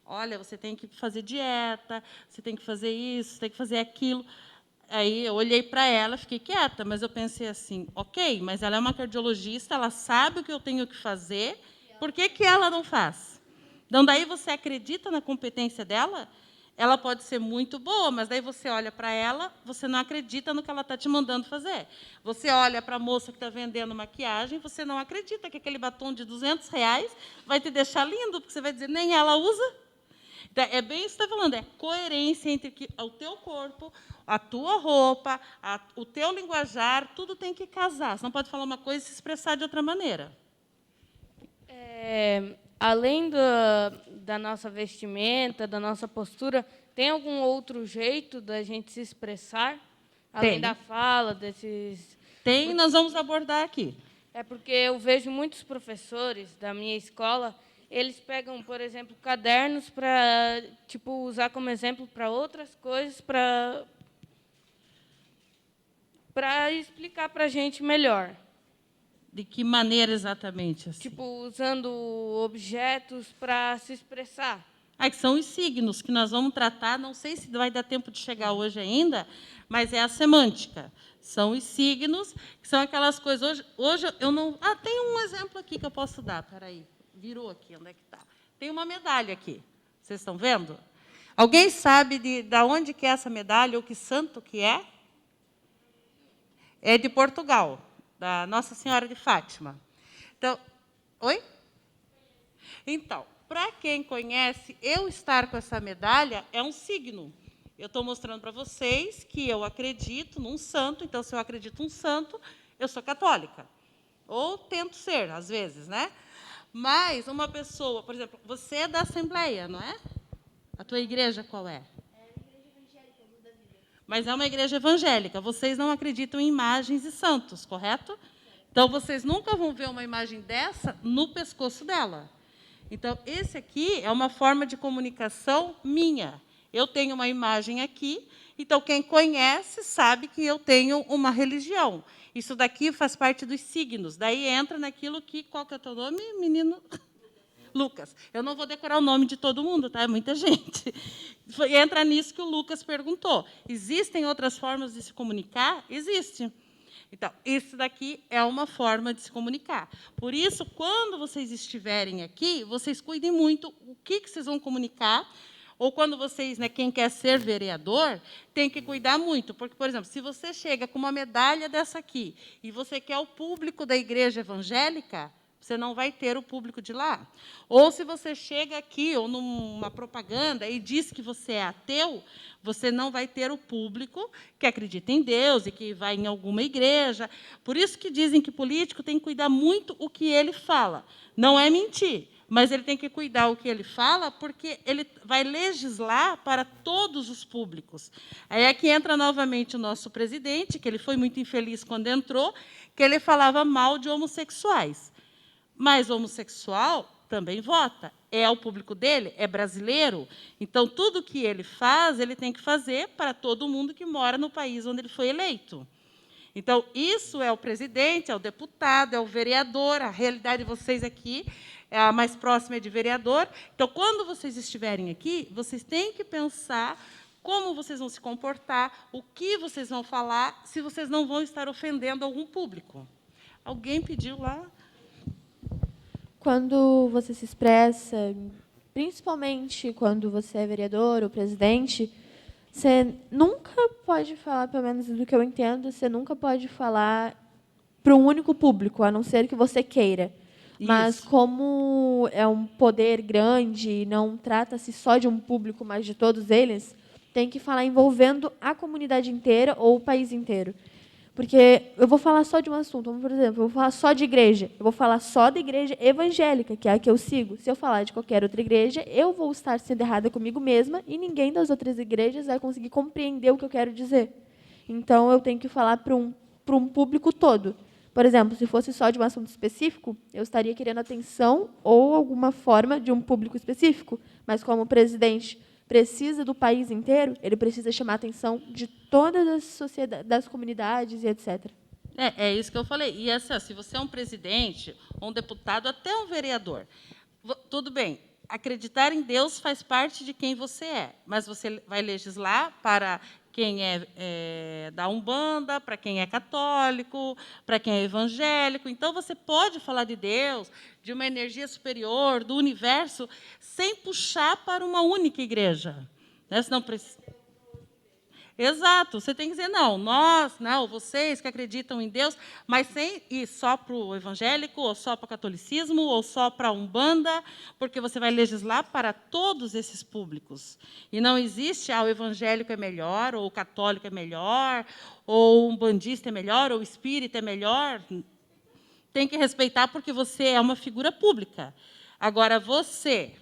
Olha, você tem que fazer dieta, você tem que fazer isso, você tem que fazer aquilo. Aí eu olhei para ela, fiquei quieta, mas eu pensei assim, ok, mas ela é uma cardiologista, ela sabe o que eu tenho que fazer, por que ela não faz? Então, daí você acredita na competência dela? Ela pode ser muito boa, mas daí você olha para ela, você não acredita no que ela está te mandando fazer. Você olha para a moça que está vendendo maquiagem, você não acredita que aquele batom de R$ 200 vai te deixar lindo, porque você vai dizer, nem ela usa. Então, é bem isso que você está falando, é coerência entre o teu corpo, a tua roupa, o teu linguajar, tudo tem que casar. Você não pode falar uma coisa e se expressar de outra maneira. Além da nossa vestimenta, da nossa postura, tem algum outro jeito da gente se expressar? Além da fala, desses... Tem, nós vamos abordar aqui. É porque eu vejo muitos professores da minha escola, eles pegam, por exemplo, cadernos para usar como exemplo para outras coisas, para explicar para a gente melhor. De que maneira exatamente? Assim? Usando objetos para se expressar. Que são os signos que nós vamos tratar, não sei se vai dar tempo de chegar hoje ainda, mas é a semântica. São os signos, que são aquelas coisas... Hoje eu não... tem um exemplo aqui que eu posso dar. Espera aí, virou aqui, onde é que está? Tem uma medalha aqui, vocês estão vendo? Alguém sabe de onde que é essa medalha, ou que santo que é? É de Portugal, da Nossa Senhora de Fátima. Então, oi? Então, para quem conhece, eu estar com essa medalha é um signo. Eu estou mostrando para vocês que eu acredito num santo, então, se eu acredito num santo, eu sou católica. Ou tento ser, às vezes, né? Mas uma pessoa, por exemplo, você é da Assembleia, não é? A tua igreja qual é? Mas é uma igreja evangélica. Vocês não acreditam em imagens e santos, correto? Então, vocês nunca vão ver uma imagem dessa no pescoço dela. Então, esse aqui é uma forma de comunicação minha. Eu tenho uma imagem aqui, então, quem conhece sabe que eu tenho uma religião. Isso daqui faz parte dos signos. Daí entra naquilo que... Qual que é o teu nome, menino? Lucas. Eu não vou decorar o nome de todo mundo, tá? É muita gente. Entra nisso que o Lucas perguntou. Existem outras formas de se comunicar? Existe. Então, isso daqui é uma forma de se comunicar. Por isso, quando vocês estiverem aqui, vocês cuidem muito o que vocês vão comunicar, ou quando vocês, quem quer ser vereador, tem que cuidar muito. Porque, por exemplo, se você chega com uma medalha dessa aqui e você quer o público da igreja evangélica, você não vai ter o público de lá. Ou se você chega aqui, ou numa propaganda, e diz que você é ateu, você não vai ter o público que acredita em Deus e que vai em alguma igreja. Por isso que dizem que político tem que cuidar muito o que ele fala. Não é mentir, mas ele tem que cuidar o que ele fala, porque ele vai legislar para todos os públicos. Aí é que entra novamente o nosso presidente, que ele foi muito infeliz quando entrou, que ele falava mal de homossexuais. Mas homossexual também vota. É o público dele, é brasileiro. Então, tudo que ele faz, ele tem que fazer para todo mundo que mora no país onde ele foi eleito. Então, isso é o presidente, é o deputado, é o vereador. A realidade de vocês aqui é a mais próxima de vereador. Então, quando vocês estiverem aqui, vocês têm que pensar como vocês vão se comportar, o que vocês vão falar, se vocês não vão estar ofendendo algum público. Alguém pediu lá... Quando você se expressa, principalmente quando você é vereador ou presidente, Você nunca pode falar, pelo menos do que eu entendo, você nunca pode falar para um único público, a não ser que você queira. Mas Isso. como é um poder grande, não trata-se só de um público, mas de todos eles, tem que falar envolvendo a comunidade inteira ou o país inteiro. Porque eu vou falar só de um assunto, por exemplo, eu vou falar só de igreja, eu vou falar só da igreja evangélica, que é a que eu sigo. Se eu falar de qualquer outra igreja, eu vou estar sendo errada comigo mesma e ninguém das outras igrejas vai conseguir compreender o que eu quero dizer. Então, eu tenho que falar para um público todo. Por exemplo, se fosse só de um assunto específico, eu estaria querendo atenção ou alguma forma de um público específico. Mas como o presidente precisa do país inteiro, ele precisa chamar a atenção de todas as sociedades, das comunidades e etc. É isso que eu falei. E assim, ó, se você é um presidente, um deputado, até um vereador, tudo bem, acreditar em Deus faz parte de quem você é, mas você vai legislar para quem é da Umbanda, para quem é católico, para quem é evangélico. Então, você pode falar de Deus, de uma energia superior, do universo, sem puxar para uma única igreja. Né? Senão, exato, você tem que dizer, não, nós, não, vocês que acreditam em Deus, mas sem ir só para o evangélico, ou só para o catolicismo, ou só para a Umbanda, porque você vai legislar para todos esses públicos. E não existe, o evangélico é melhor, ou o católico é melhor, ou o umbandista é melhor, ou o espírita é melhor. Tem que respeitar, porque você é uma figura pública. Agora, você,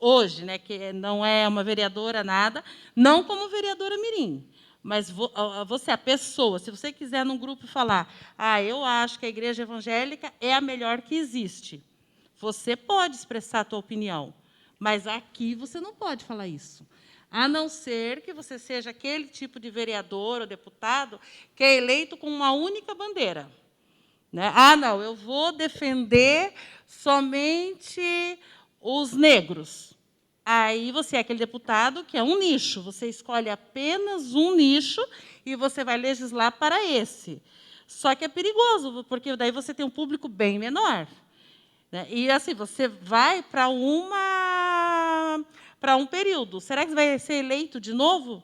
hoje, né, que não é uma vereadora, nada, não como vereadora mirim, mas você, a pessoa, se você quiser num grupo falar, eu acho que a igreja evangélica é a melhor que existe, você pode expressar a sua opinião, mas aqui você não pode falar isso, a não ser que você seja aquele tipo de vereador ou deputado que é eleito com uma única bandeira. Né? Não, eu vou defender somente os negros. Aí você é aquele deputado que é um nicho, você escolhe apenas um nicho e você vai legislar para esse. Só que é perigoso, porque daí você tem um público bem menor. Né? E assim, você vai para um período. Será que você vai ser eleito de novo?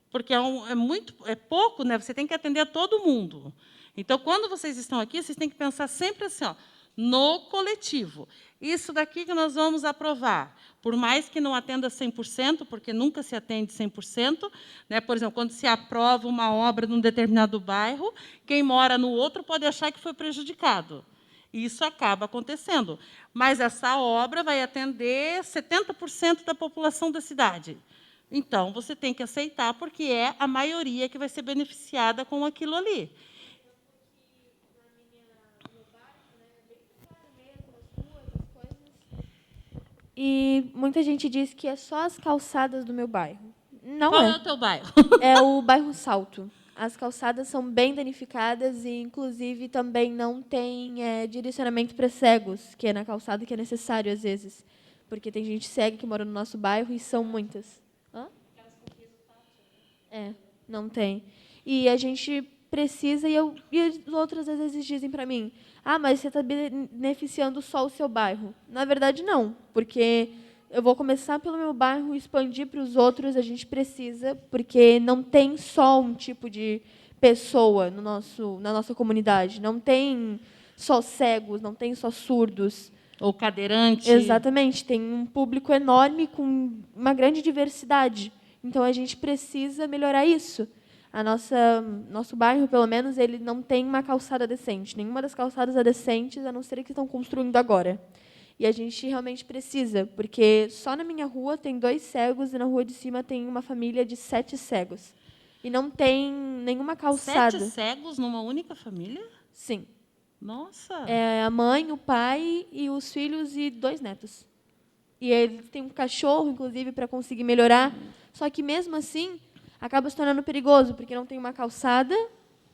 Porque é pouco, né? Você tem que atender a todo mundo. Então, quando vocês estão aqui, vocês têm que pensar sempre assim, no coletivo. Isso daqui que nós vamos aprovar, por mais que não atenda 100%, porque nunca se atende 100%, né? Por exemplo, quando se aprova uma obra num determinado bairro, quem mora no outro pode achar que foi prejudicado. Isso acaba acontecendo. Mas essa obra vai atender 70% da população da cidade. Então, você tem que aceitar, porque é a maioria que vai ser beneficiada com aquilo ali. E muita gente diz que é só as calçadas do meu bairro. Não Qual é. é o teu bairro? É o bairro Salto. As calçadas são bem danificadas e, inclusive, também não tem direcionamento para cegos, que é na calçada que é necessário, às vezes. Porque tem gente cega que mora no nosso bairro e são muitas. Não tem. E a gente precisa, e as outras às vezes dizem para mim, mas você está beneficiando só o seu bairro. Na verdade, não, porque eu vou começar pelo meu bairro, expandir para os outros, a gente precisa, porque não tem só um tipo de pessoa na nossa comunidade, não tem só cegos, não tem só surdos. Ou cadeirante. Exatamente, tem um público enorme com uma grande diversidade. Então, a gente precisa melhorar isso. Nosso bairro, pelo menos, ele não tem uma calçada decente. Nenhuma das calçadas é decente, a não ser que estão construindo agora. E a gente realmente precisa, porque só na minha rua tem 2 cegos e na rua de cima tem uma família de 7 cegos. E não tem nenhuma calçada. 7 cegos numa única família? Sim. Nossa! É a mãe, o pai e os filhos e 2 netos. E ele tem um cachorro, inclusive, para conseguir melhorar. Só que, mesmo assim, acaba se tornando perigoso, porque não tem uma calçada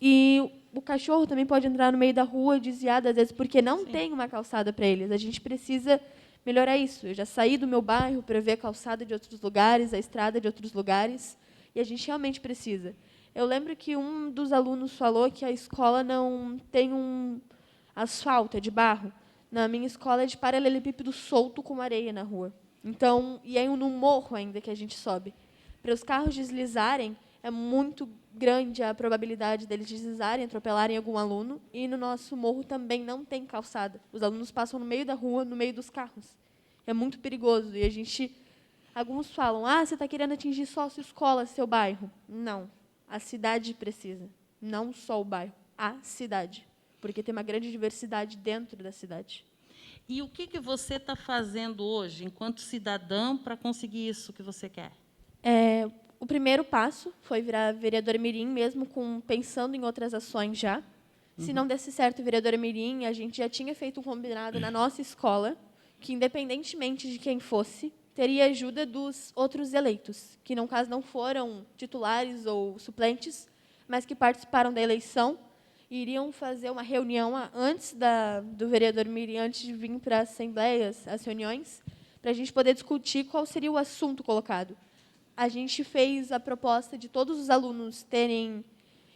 e o cachorro também pode entrar no meio da rua desviado, às vezes, porque não tem uma calçada para eles. A gente precisa melhorar isso. Eu já saí do meu bairro para ver a calçada de outros lugares, a estrada de outros lugares, e a gente realmente precisa. Eu lembro que um dos alunos falou que a escola não tem um asfalto, é de barro. Na minha escola é de paralelepípedo solto com areia na rua. Então, e é num morro ainda que a gente sobe. Para os carros deslizarem, é muito grande a probabilidade deles deslizarem, atropelarem algum aluno. E no nosso morro também não tem calçada. Os alunos passam no meio da rua, no meio dos carros. É muito perigoso. E a gente... Alguns falam, você está querendo atingir só a sua escola, seu bairro. Não. A cidade precisa. Não só o bairro. A cidade. Porque tem uma grande diversidade dentro da cidade. E o que você está fazendo hoje, enquanto cidadã, para conseguir isso que você quer? O primeiro passo foi virar vereadora mirim, mesmo pensando em outras ações já. Se não desse certo vereadora mirim, a gente já tinha feito um combinado na nossa escola, que, independentemente de quem fosse, teria ajuda dos outros eleitos, que, no caso, não foram titulares ou suplentes, mas que participaram da eleição, e iriam fazer uma reunião antes do vereador mirim, antes de vir para as assembleias, as reuniões, para a gente poder discutir qual seria o assunto colocado. A gente fez a proposta de todos os alunos terem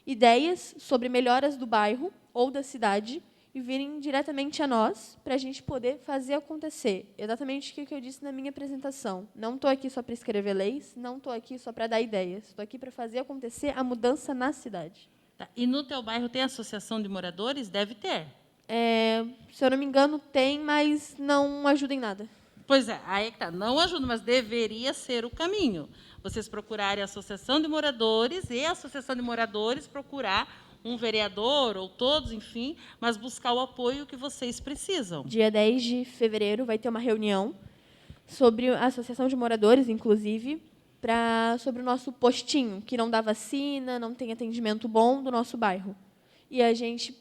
ideias sobre melhoras do bairro ou da cidade e virem diretamente a nós para a gente poder fazer acontecer. Exatamente o que eu disse na minha apresentação. Não estou aqui só para escrever leis, não estou aqui só para dar ideias. Estou aqui para fazer acontecer a mudança na cidade. Tá. E no teu bairro tem associação de moradores? Deve ter. Se eu não me engano, tem, mas não ajuda em nada. Pois é, aí que tá. Não ajuda, mas deveria ser o caminho. Vocês procurarem a associação de moradores e a associação de moradores procurar um vereador, ou todos, enfim, mas buscar o apoio que vocês precisam. Dia 10 de fevereiro vai ter uma reunião sobre a associação de moradores, inclusive, sobre o nosso postinho, que não dá vacina, não tem atendimento bom do nosso bairro. E a gente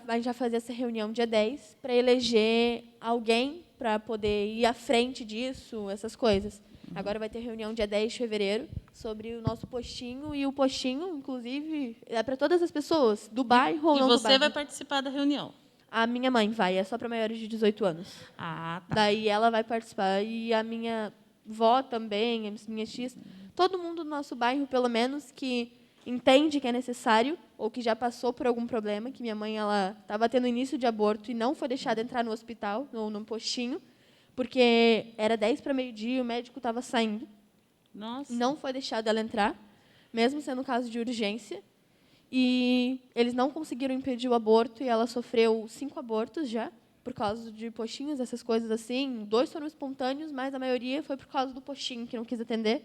vai fazer essa reunião dia 10 para eleger alguém para poder ir à frente disso, essas coisas. Agora vai ter reunião dia 10 de fevereiro sobre o nosso postinho, e o postinho, inclusive, é para todas as pessoas, do bairro ou não do bairro. E você vai participar da reunião? A minha mãe vai, é só para maiores de 18 anos. Tá. Daí ela vai participar, e a minha vó também, as minhas tias, todo mundo do nosso bairro, pelo menos, que entende que é necessário, ou que já passou por algum problema, que minha mãe estava tendo início de aborto e não foi deixada entrar no hospital, no postinho, porque era 10 para meio-dia, o médico estava saindo. Nossa. Não foi deixado ela entrar, mesmo sendo um caso de urgência. E eles não conseguiram impedir o aborto, e ela sofreu 5 abortos já, por causa de postinhos, essas coisas assim. 2 foram espontâneos, mas a maioria foi por causa do postinho, que não quis atender.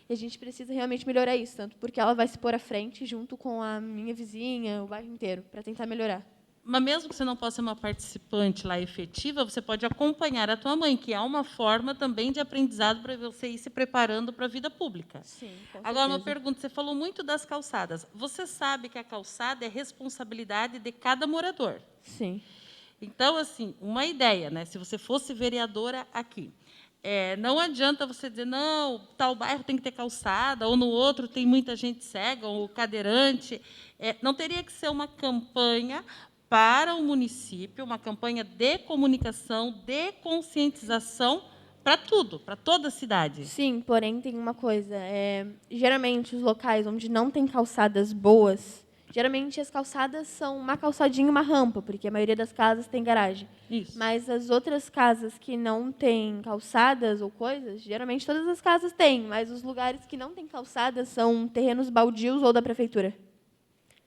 E a gente precisa realmente melhorar isso, tanto porque ela vai se pôr à frente, junto com a minha vizinha, o bairro inteiro, para tentar melhorar. Mas mesmo que você não possa ser uma participante lá efetiva, você pode acompanhar a tua mãe, que é uma forma também de aprendizado para você ir se preparando para a vida pública. Sim, com certeza. Agora, uma pergunta. Você falou muito das calçadas. Você sabe que a calçada é responsabilidade de cada morador. Sim. Então, assim, uma ideia, né? Se você fosse vereadora aqui, não adianta você dizer, não, tal bairro tem que ter calçada, ou no outro tem muita gente cega, ou cadeirante. Não teria que ser uma campanha para o município, uma campanha de comunicação, de conscientização para tudo, para toda a cidade. Sim, porém tem uma coisa. Geralmente, os locais onde não tem calçadas boas, geralmente as calçadas são uma calçadinha e uma rampa, porque a maioria das casas tem garagem. Isso. Mas as outras casas que não têm calçadas ou coisas, geralmente todas as casas têm, mas os lugares que não têm calçadas são terrenos baldios ou da prefeitura.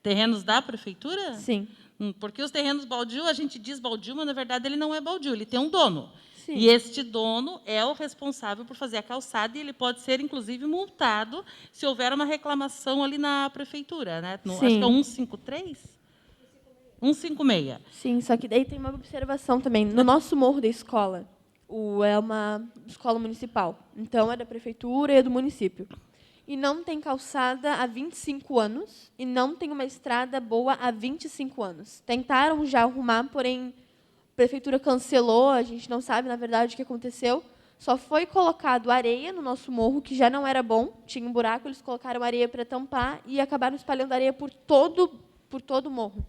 Terrenos da prefeitura? Sim. Porque os terrenos baldio, a gente diz baldio, mas, na verdade, ele não é baldio, ele tem um dono. Sim. E este dono é o responsável por fazer a calçada, e ele pode ser, inclusive, multado se houver uma reclamação ali na prefeitura. Né? Acho que é 153? 156. Sim, só que daí tem uma observação também. No nosso morro da escola, é uma escola municipal. Então, é da prefeitura e é do município. E não tem calçada há 25 anos, e não tem uma estrada boa há 25 anos. Tentaram já arrumar, porém, a prefeitura cancelou, a gente não sabe, na verdade, o que aconteceu. Só foi colocado areia no nosso morro, que já não era bom, tinha um buraco, eles colocaram areia para tampar e acabaram espalhando areia por todo o morro.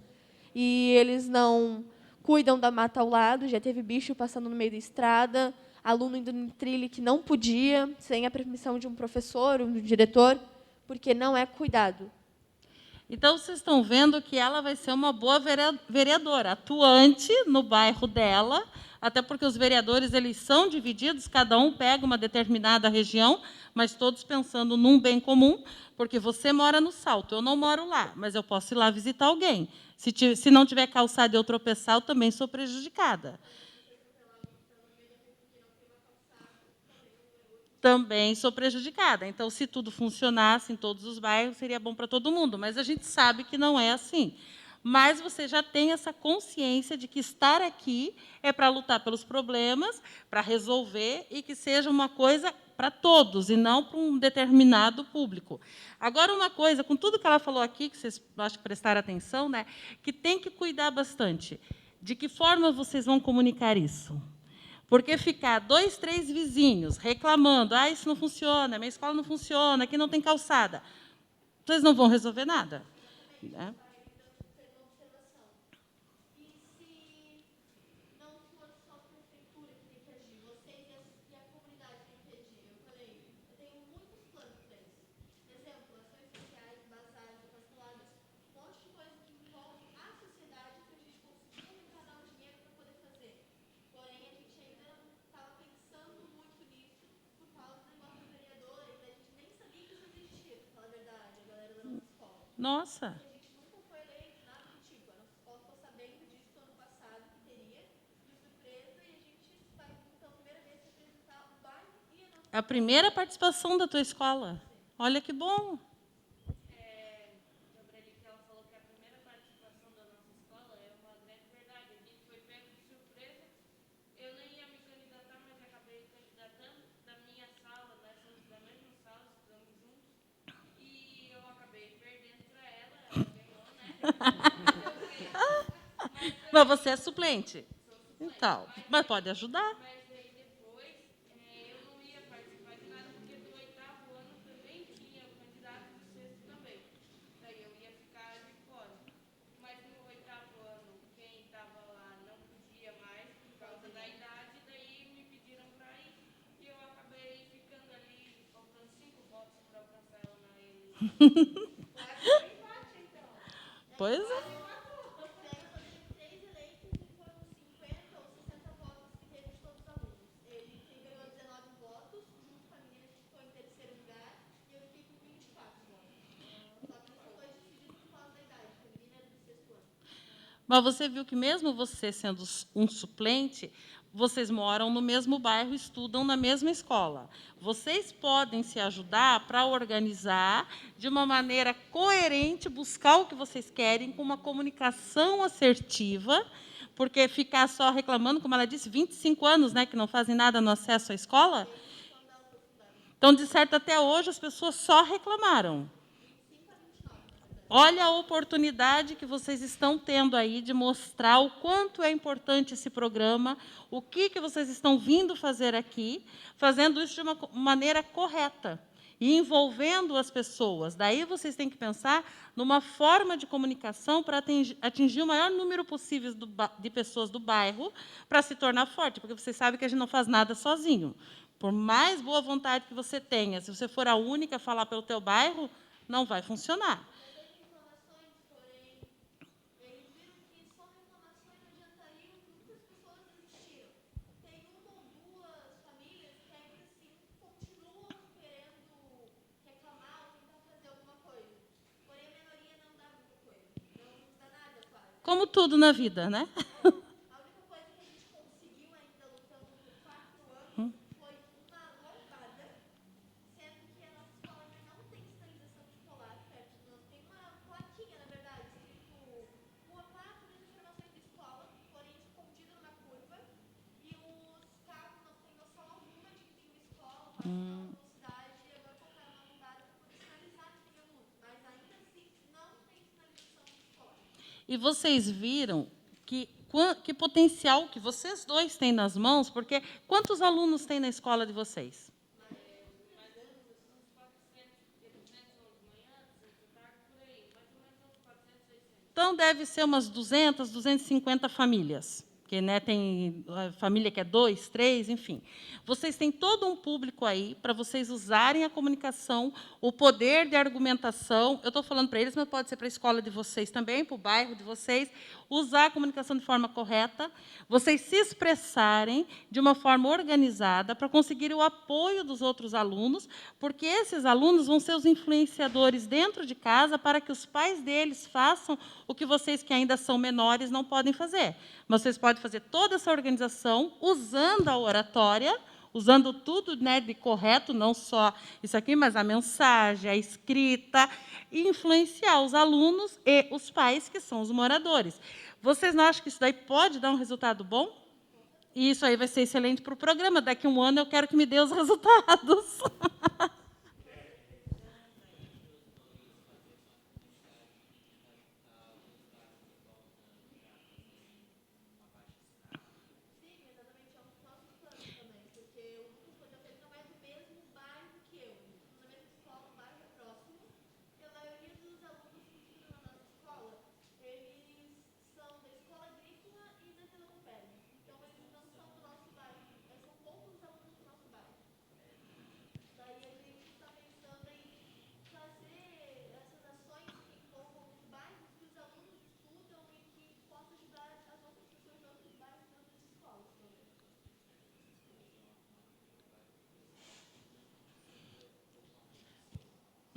E eles não cuidam da mata ao lado, já teve bicho passando no meio da estrada, aluno indo no trilho que não podia, sem a permissão de um professor, um diretor, porque não é cuidado. Então, vocês estão vendo que ela vai ser uma boa vereadora, atuante no bairro dela, até porque os vereadores eles são divididos, cada um pega uma determinada região, mas todos pensando num bem comum, porque você mora no Salto, eu não moro lá, mas eu posso ir lá visitar alguém. Se não tiver calçada e eu tropeçar, eu também sou prejudicada. Também sou prejudicada. Então, se tudo funcionasse em todos os bairros, seria bom para todo mundo. Mas a gente sabe que não é assim. Mas você já tem essa consciência de que estar aqui é para lutar pelos problemas, para resolver e que seja uma coisa para todos e não para um determinado público. Agora, uma coisa, com tudo que ela falou aqui, que vocês acho que prestaram atenção, né, que tem que cuidar bastante. De que forma vocês vão comunicar isso? Porque ficar 2, 3 vizinhos reclamando, isso não funciona, minha escola não funciona, aqui não tem calçada, vocês não vão resolver nada. Né? Nossa. É a primeira participação da tua escola. Olha que bom. Sobre ali que ela falou que a primeira participação da nossa escola é uma grande verdade. A gente foi pego de surpresa. Eu nem ia me candidatar, mas acabei candidatando. Da minha sala, nós somos da mesma sala, estudamos juntos. E eu acabei perdendo para ela ganhou, né? Mas você é suplente. Então, mas pode ajudar. Mas aí depois eu não ia participar de nada, porque do 8º ano também tinha o candidato do 6º também. Daí eu ia ficar de fora. Mas no 8º ano, quem estava lá não podia mais por causa da idade, daí me pediram para ir. E eu acabei ficando ali, faltando 5 votos para alcançar ela na eleição. Pois é. Mas você viu que, mesmo você sendo um suplente, vocês moram no mesmo bairro, estudam na mesma escola. Vocês podem se ajudar para organizar de uma maneira coerente, buscar o que vocês querem, com uma comunicação assertiva, porque ficar só reclamando, como ela disse, 25 anos, né, que não fazem nada no acesso à escola. Então, de certo, até hoje, as pessoas só reclamaram. Olha a oportunidade que vocês estão tendo aí de mostrar o quanto é importante esse programa, o que vocês estão vindo fazer aqui, fazendo isso de uma maneira correta e envolvendo as pessoas. Daí vocês têm que pensar numa forma de comunicação para atingir o maior número possível de pessoas do bairro para se tornar forte, porque vocês sabem que a gente não faz nada sozinho. Por mais boa vontade que você tenha, se você for a única a falar pelo teu bairro, não vai funcionar. Como tudo na vida, né? E vocês viram que potencial que vocês dois têm nas mãos, porque quantos alunos tem na escola de vocês? Então, deve ser umas 200, 250 famílias. porque, né, tem família que é 2, 3, enfim. Vocês têm todo um público aí para vocês usarem a comunicação, o poder de argumentação. Eu estou falando para eles, mas pode ser para a escola de vocês também, para o bairro de vocês, usar a comunicação de forma correta, vocês se expressarem de uma forma organizada para conseguir o apoio dos outros alunos, porque esses alunos vão ser os influenciadores dentro de casa para que os pais deles façam o que vocês, que ainda são menores, não podem fazer. Mas vocês podem fazer toda essa organização usando a oratória, usando tudo, né, de correto, não só isso aqui, mas a mensagem, a escrita, e influenciar os alunos e os pais, que são os moradores. Vocês não acham que isso daí pode dar um resultado bom? E isso aí vai ser excelente para o programa. Daqui a um ano eu quero que me dê os resultados.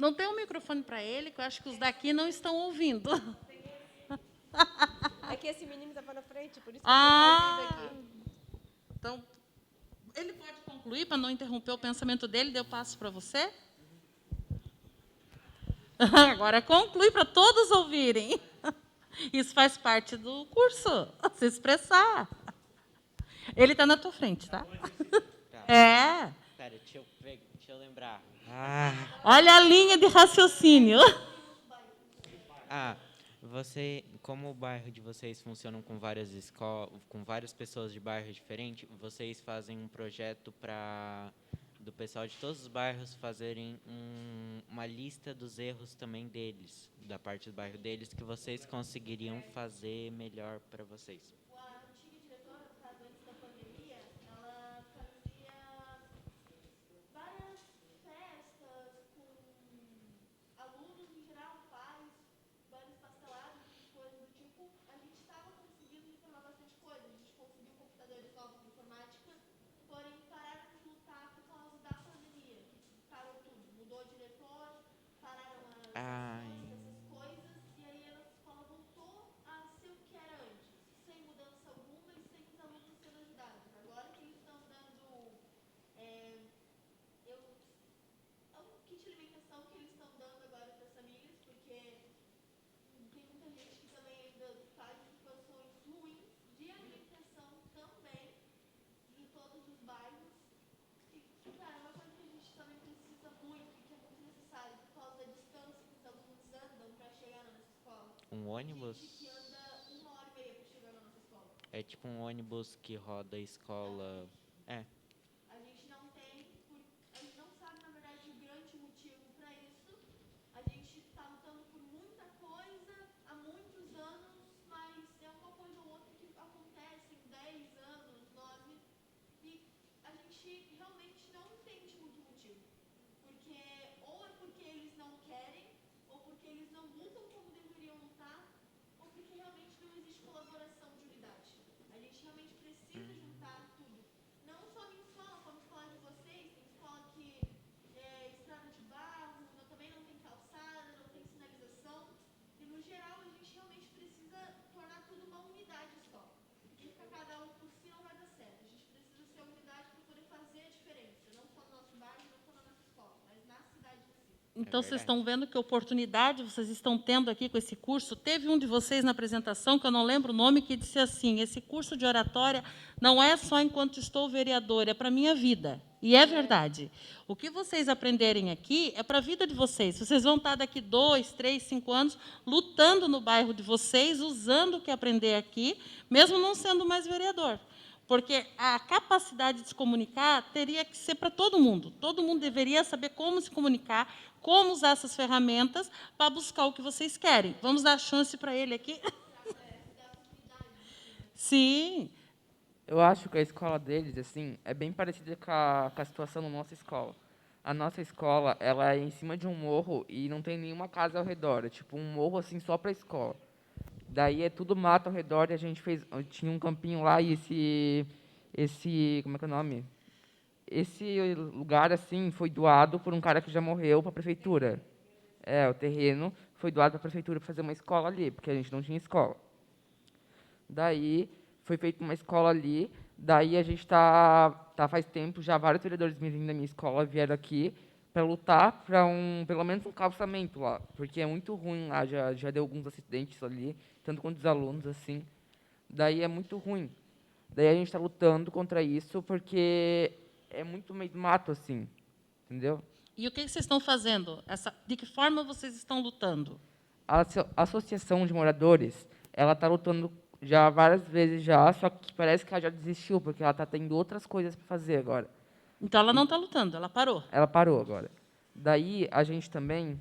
Não tem um microfone para ele, que eu acho que os daqui não estão ouvindo. É que esse menino estava na frente, por isso que Ah! eu estou aqui. Então, ele pode concluir, para não interromper o pensamento dele, daí eu passo para você? Agora conclui para todos ouvirem. Isso faz parte do curso, se expressar. Ele está na tua frente, tá? É. Pera, deixa eu lembrar. Olha a linha de raciocínio. Você, como o bairro de vocês funciona com várias escolas, com várias pessoas de bairro diferente, vocês fazem um projeto para do pessoal de todos os bairros fazerem uma lista dos erros também deles, da parte do bairro deles, que vocês conseguiriam fazer melhor para vocês. Um ônibus? É tipo um ônibus que roda a escola. É. A gente não tem, a gente não sabe, na verdade, o grande motivo para isso. A gente está lutando por muita coisa há muitos anos, mas é uma coisa ou outra que acontece em 10 anos, 9, e a gente realmente não entende muito motivo. Porque ou é porque eles não querem, ou porque eles não lutam como deveriam lutar, ou porque realmente não existe colaboração de unidade. A gente realmente precisa juntar tudo. Não só minha escola, como a escola de vocês, tem escola que é estrada de barro, também não tem calçada, não tem sinalização. E, no geral, a gente realmente precisa tornar tudo uma unidade só. Porque ficar cada um por si não vai dar certo. A gente precisa ser unidade para poder fazer a diferença. Não só no nosso bairro, não só na nossa escola, mas na cidade em si. Então, vocês estão vendo que oportunidade vocês estão tendo aqui com esse curso. Teve um de vocês na apresentação, que eu não lembro o nome, que disse assim, esse curso de oratória não é só enquanto estou vereador, é para a minha vida. E é verdade. O que vocês aprenderem aqui é para a vida de vocês. Vocês vão estar daqui 2, 3, 5 anos lutando no bairro de vocês, usando o que aprender aqui, mesmo não sendo mais vereador. Porque a capacidade de se comunicar teria que ser para todo mundo. Todo mundo deveria saber como se comunicar, como usar essas ferramentas para buscar o que vocês querem. Vamos dar chance para ele aqui? Sim. Eu acho que a escola deles, assim, é bem parecida com a situação da nossa escola. A nossa escola, ela é em cima de um morro e não tem nenhuma casa ao redor. É tipo um morro, assim, só para a escola. Daí é tudo mato ao redor e a gente tinha um campinho lá e como é que é o nome? Esse lugar, assim, foi doado por um cara que já morreu para a prefeitura. O terreno foi doado para a prefeitura para fazer uma escola ali, porque a gente não tinha escola. Daí foi feita uma escola ali, daí a gente tá faz tempo, já vários vereadores me vindo da minha escola vieram aqui para lutar para pelo menos um calçamento lá, porque é muito ruim lá, já deu alguns acidentes ali, tanto quanto os alunos, assim. Daí é muito ruim. Daí a gente está lutando contra isso, porque é muito meio mato, assim, entendeu? E o que vocês estão fazendo? De que forma vocês estão lutando? A associação de moradores, ela está lutando já várias vezes já, só que parece que ela já desistiu, porque ela está tendo outras coisas para fazer agora. Então, ela não está lutando, ela parou. Ela parou agora. Daí, a gente também,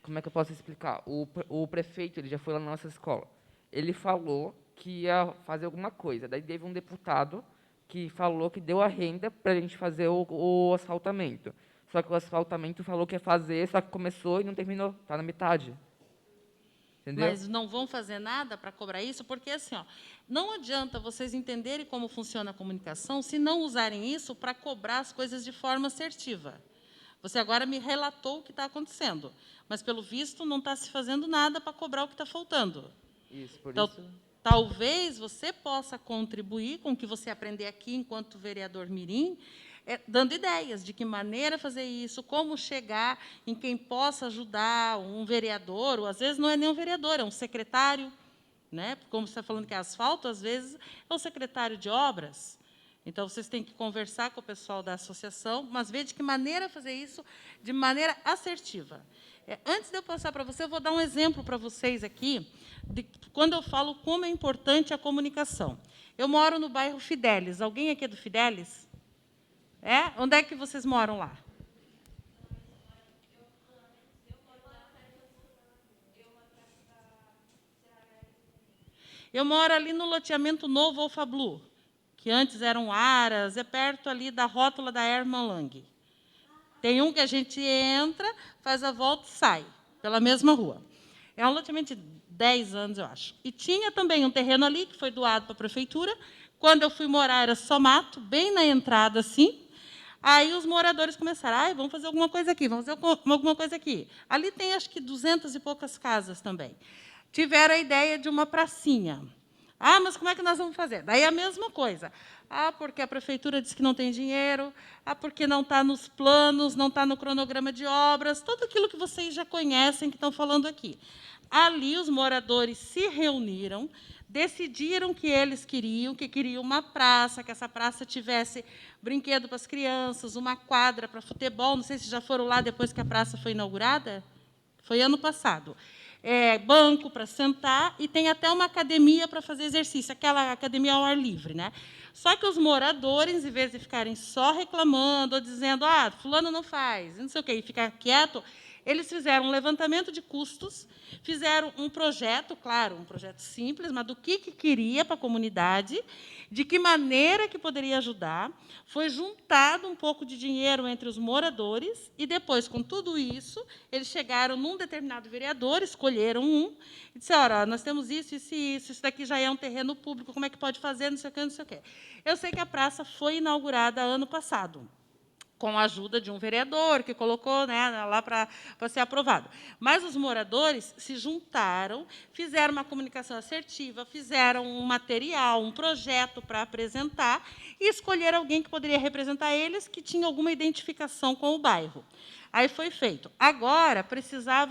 como é que eu posso explicar? O prefeito, ele já foi lá na nossa escola. Ele falou que ia fazer alguma coisa. Daí, teve um deputado que falou que deu a renda para a gente fazer o asfaltamento. Só que o asfaltamento falou que ia fazer, só que começou e não terminou, está na metade. Entendeu? Mas não vão fazer nada para cobrar isso, porque assim, não adianta vocês entenderem como funciona a comunicação se não usarem isso para cobrar as coisas de forma assertiva. Você agora me relatou o que está acontecendo, mas, pelo visto, não está se fazendo nada para cobrar o que está faltando. Isso, por então, isso... Talvez você possa contribuir com o que você aprender aqui, enquanto vereador mirim, dando ideias de que maneira fazer isso, como chegar em quem possa ajudar, um vereador, ou às vezes não é nem um vereador, é um secretário, né? Como você está falando que é asfalto, às vezes é um secretário de obras. Então, vocês têm que conversar com o pessoal da associação, mas ver de que maneira fazer isso de maneira assertiva. Antes de eu passar para você, eu vou dar um exemplo para vocês aqui, de quando eu falo como é importante a comunicação. Eu moro no bairro Fidelis. Alguém aqui é do Fidelis? Onde é que vocês moram lá? Eu moro ali no loteamento novo Alfablu, que antes eram Aras, é perto ali da rótula da Hermann Lang. Tem um que a gente entra, faz a volta e sai, pela mesma rua. É um loteamento de 10 anos, eu acho. E tinha também um terreno ali, que foi doado para a prefeitura. Quando eu fui morar, era só mato, bem na entrada, assim. Aí os moradores começaram, vamos fazer alguma coisa aqui, vamos fazer alguma coisa aqui. Ali tem, acho que, 200 e poucas casas também. Tiveram a ideia de uma pracinha. Mas como é que nós vamos fazer? Daí a mesma coisa. Porque a prefeitura disse que não tem dinheiro, porque não está nos planos, não está no cronograma de obras, tudo aquilo que vocês já conhecem, que estão falando aqui. Ali, os moradores se reuniram, decidiram que eles queriam uma praça, que essa praça tivesse brinquedo para as crianças, uma quadra para futebol. Não sei se já foram lá depois que a praça foi inaugurada. Foi ano passado. Banco para sentar e tem até uma academia para fazer exercício, aquela academia ao ar livre, né? Só que os moradores, em vez de ficarem só reclamando ou dizendo, fulano não faz, não sei o quê, e ficar quieto, eles fizeram um levantamento de custos, fizeram um projeto, claro, um projeto simples, mas do que queria para a comunidade, de que maneira que poderia ajudar. Foi juntado um pouco de dinheiro entre os moradores e, depois, com tudo isso, eles chegaram num determinado vereador, escolheram um, e disseram, nós temos isso, isso daqui já é um terreno público, como é que pode fazer, não sei o quê, não sei o quê. Eu sei que a praça foi inaugurada ano passado, com a ajuda de um vereador, que colocou, lá para ser aprovado. Mas os moradores se juntaram, fizeram uma comunicação assertiva, fizeram um material, um projeto para apresentar e escolheram alguém que poderia representar eles, que tinha alguma identificação com o bairro. Aí foi feito. Agora,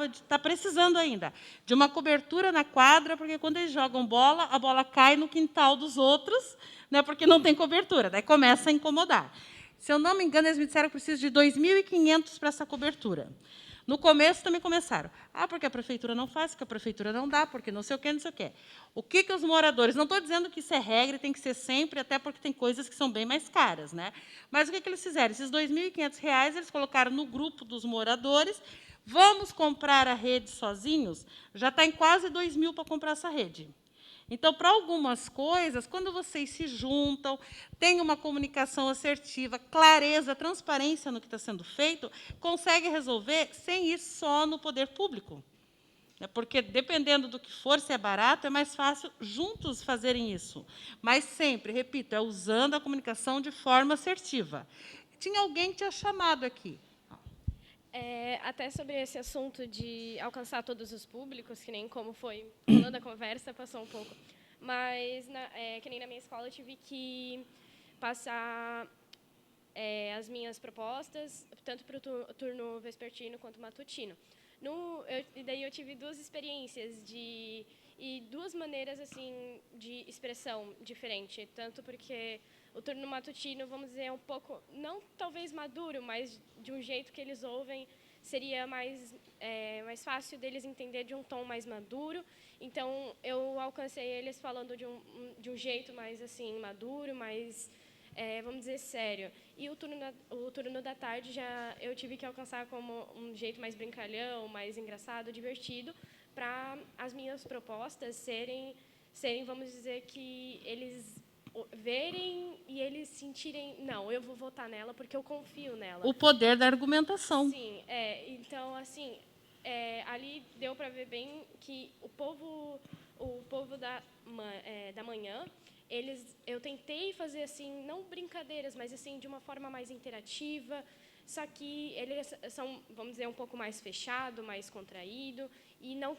está precisando ainda de uma cobertura na quadra, porque, quando eles jogam bola, a bola cai no quintal dos outros, porque não tem cobertura. Daí começa a incomodar. Se eu não me engano, eles me disseram que precisa de 2.500 para essa cobertura. No começo também começaram. Porque a prefeitura não faz, que a prefeitura não dá, porque não sei o quê, não sei o quê. O que os moradores... Não estou dizendo que isso é regra e tem que ser sempre, até porque tem coisas que são bem mais caras, né? Mas o que eles fizeram? Esses R$ 2.500 eles colocaram no grupo dos moradores. Vamos comprar a rede sozinhos? Já está em quase 2.000 para comprar essa rede. Então, para algumas coisas, quando vocês se juntam, têm uma comunicação assertiva, clareza, transparência no que está sendo feito, consegue resolver sem ir só no poder público. Porque, dependendo do que for, se é barato, é mais fácil juntos fazerem isso. Mas sempre, repito, é usando a comunicação de forma assertiva. Tinha alguém que tinha chamado aqui. Até sobre esse assunto de alcançar todos os públicos, que nem como foi rolando a conversa, passou um pouco. Mas, que nem na minha escola, eu tive que passar as minhas propostas, tanto para o turno vespertino quanto matutino. E daí eu tive duas experiências e duas maneiras assim de expressão diferente, tanto porque o turno matutino, vamos dizer, é um pouco, não talvez maduro, mas de um jeito que eles ouvem seria mais fácil deles entender de um tom mais maduro. Então, eu alcancei eles falando de um jeito mais assim maduro, mais, vamos dizer, sério. E o turno da tarde eu tive que alcançar como um jeito mais brincalhão, mais engraçado, divertido, para as minhas propostas serem, vamos dizer, que eles verem e eles sentirem, não, eu vou votar nela porque eu confio nela. O poder da argumentação. Sim, então, assim, ali deu para ver bem que o povo da manhã, eu tentei fazer, assim, não brincadeiras, mas, assim, de uma forma mais interativa, só que eles são, vamos dizer, um pouco mais fechado, mais contraído, e não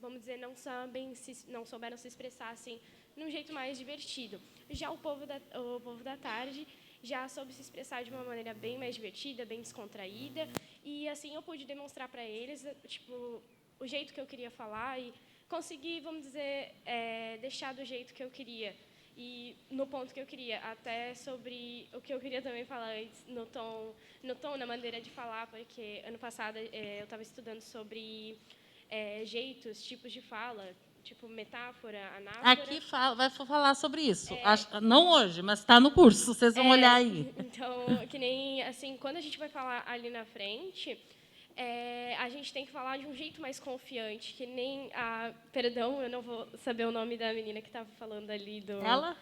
vamos dizer, não souberam se expressar, assim, num jeito mais divertido. Já o povo da tarde já soube se expressar de uma maneira bem mais divertida, bem descontraída, e assim eu pude demonstrar para eles, tipo, o jeito que eu queria falar e conseguir, vamos dizer, deixar do jeito que eu queria e no ponto que eu queria, até sobre o que eu queria também falar antes, no tom, na maneira de falar, porque ano passado eu estava estudando sobre jeitos, tipos de fala, tipo metáfora, anáfora. Aqui vai falar sobre isso. Não hoje, mas está no curso, vocês vão olhar aí. Então, que nem, assim, quando a gente vai falar ali na frente, a gente tem que falar de um jeito mais confiante, que nem perdão, eu não vou saber o nome da menina que estava falando ali. Ela?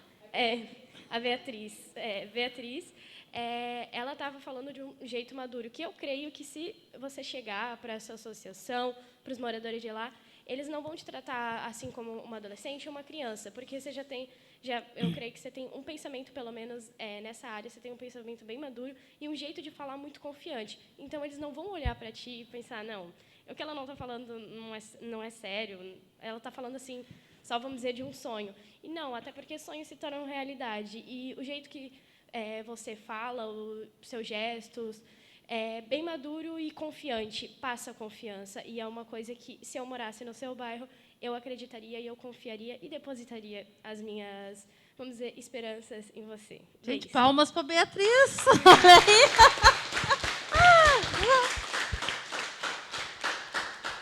A Beatriz. Beatriz, ela estava falando de um jeito maduro, que eu creio que se você chegar para essa associação, para os moradores de lá, eles não vão te tratar assim como uma adolescente ou uma criança, porque você eu creio que você tem um pensamento, pelo menos nessa área, você tem um pensamento bem maduro e um jeito de falar muito confiante. Então, eles não vão olhar para ti e pensar, não, o que ela não está falando não é sério, ela está falando assim, só vamos dizer, de um sonho. E não, até porque sonhos se tornam realidade. E o jeito que você fala, os seus gestos, bem maduro e confiante, passa confiança. E é uma coisa que, se eu morasse no seu bairro, eu acreditaria e eu confiaria e depositaria as minhas, vamos dizer, esperanças em você. Gente, palmas para a Beatriz.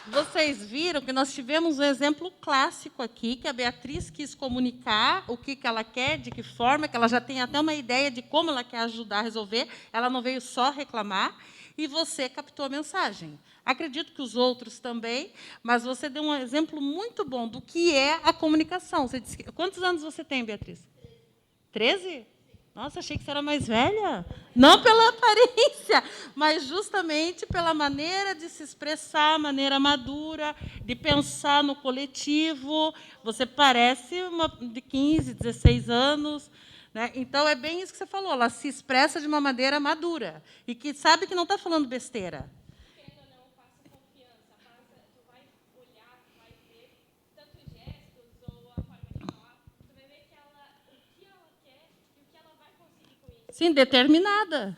Vocês viram que nós tivemos um exemplo clássico aqui, que a Beatriz quis comunicar o que ela quer, de que forma, que ela já tem até uma ideia de como ela quer ajudar a resolver, ela não veio só reclamar, e você captou a mensagem. Acredito que os outros também, mas você deu um exemplo muito bom do que é a comunicação. Você disse quantos anos você tem, Beatriz? 13? Nossa, achei que você era mais velha. Não pela aparência, mas justamente pela maneira de se expressar, maneira madura, de pensar no coletivo. Você parece uma de 15, 16 anos. Né? Então, é bem isso que você falou. Ela se expressa de uma maneira madura e que sabe que não está falando besteira. Sim, determinada.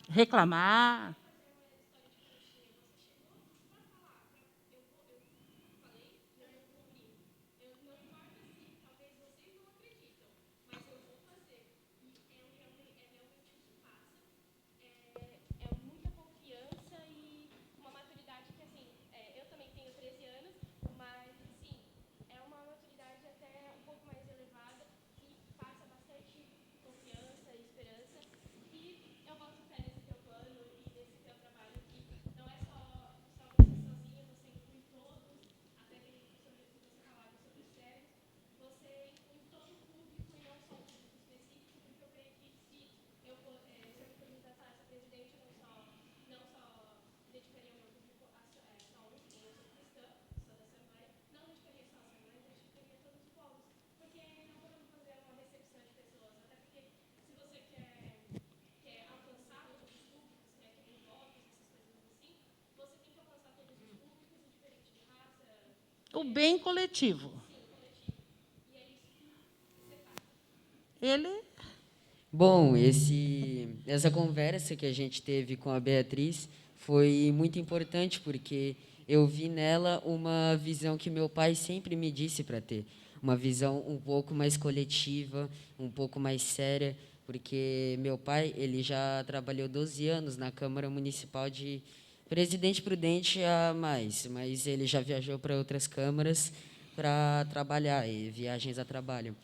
Reclamar. bem coletivo. Ele... Bom, essa conversa que a gente teve com a Beatriz foi muito importante, porque eu vi nela uma visão que meu pai sempre me disse para ter, uma visão um pouco mais coletiva, um pouco mais séria, porque meu pai ele já trabalhou 12 anos na Câmara Municipal de Presidente Prudente a mais, mas ele já viajou para outras câmaras para trabalhar, viagens a trabalho.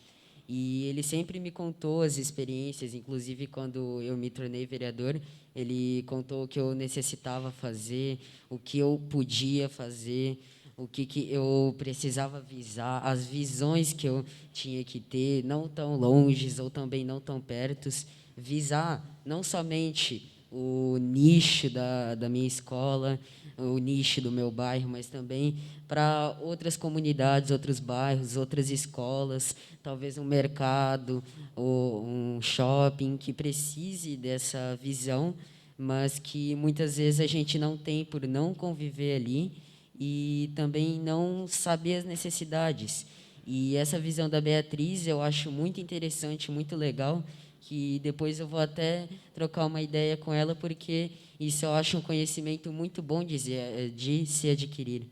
E ele sempre me contou as experiências, inclusive quando eu me tornei vereador, ele contou o que eu necessitava fazer, o que eu podia fazer, o que eu precisava visar, as visões que eu tinha que ter, não tão longes ou também não tão pertos, visar não somente o nicho da minha escola, o nicho do meu bairro, mas também para outras comunidades, outros bairros, outras escolas, talvez um mercado ou um shopping que precise dessa visão, mas que muitas vezes a gente não tem por não conviver ali e também não saber as necessidades. E essa visão da Beatriz eu acho muito interessante, muito legal, que depois eu vou até trocar uma ideia com ela, porque isso eu acho um conhecimento muito bom de se adquirir.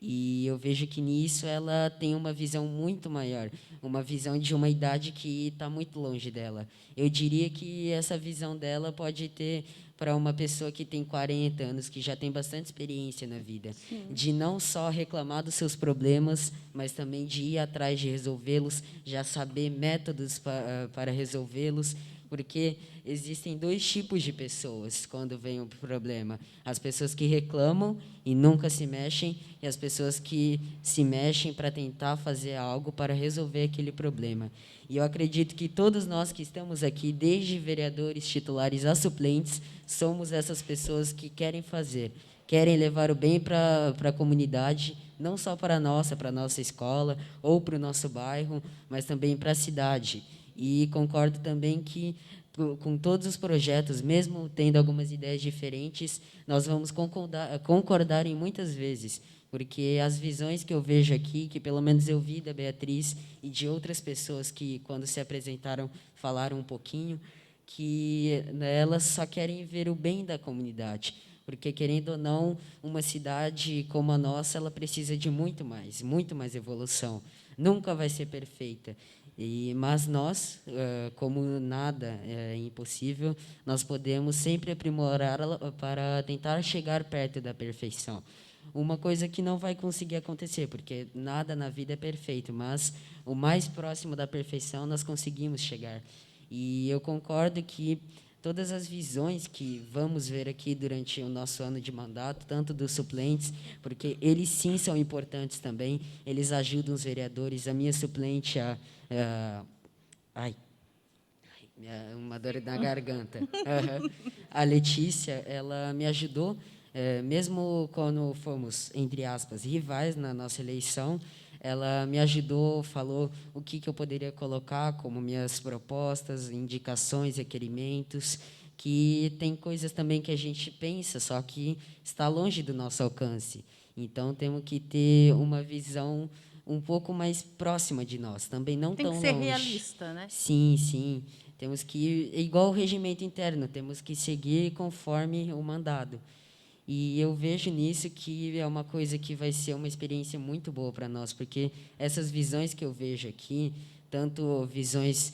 E eu vejo que nisso ela tem uma visão muito maior, uma visão de uma idade que está muito longe dela. Eu diria que essa visão dela pode ter para uma pessoa que tem 40 anos, que já tem bastante experiência na vida, sim, de não só reclamar dos seus problemas, mas também de ir atrás de resolvê-los, já saber métodos para resolvê-los, porque existem dois tipos de pessoas quando vem um problema: as pessoas que reclamam e nunca se mexem, e as pessoas que se mexem para tentar fazer algo para resolver aquele problema. E eu acredito que todos nós que estamos aqui, desde vereadores titulares a suplentes, somos essas pessoas que querem fazer, querem levar o bem para a comunidade, não só para a nossa escola ou para o nosso bairro, mas também para a cidade. E concordo também que, com todos os projetos, mesmo tendo algumas ideias diferentes, nós vamos concordar em muitas vezes, porque as visões que eu vejo aqui, que pelo menos eu vi da Beatriz e de outras pessoas que, quando se apresentaram, falaram um pouquinho, que elas só querem ver o bem da comunidade, porque, querendo ou não, uma cidade como a nossa, ela precisa de muito mais evolução. Nunca vai ser perfeita. Mas nós, como nada é impossível, nós podemos sempre aprimorá-la para tentar chegar perto da perfeição. Uma coisa que não vai conseguir acontecer, porque nada na vida é perfeito, mas o mais próximo da perfeição nós conseguimos chegar. E eu concordo que todas as visões que vamos ver aqui durante o nosso ano de mandato, tanto dos suplentes, porque eles sim são importantes também, eles ajudam os vereadores. A minha suplente, uma dor na garganta. A Letícia, ela me ajudou, mesmo quando fomos, entre aspas, rivais na nossa eleição. Ela me ajudou, falou o que eu poderia colocar como minhas propostas, indicações, requerimentos, que tem coisas também que a gente pensa, só que está longe do nosso alcance. Então, temos que ter uma visão um pouco mais próxima de nós, também não tão longe. Tem que ser realista, né? Sim, sim. Temos que, igual o regimento interno, temos que seguir conforme o mandado. E eu vejo nisso que é uma coisa que vai ser uma experiência muito boa para nós, porque essas visões que eu vejo aqui, tanto visões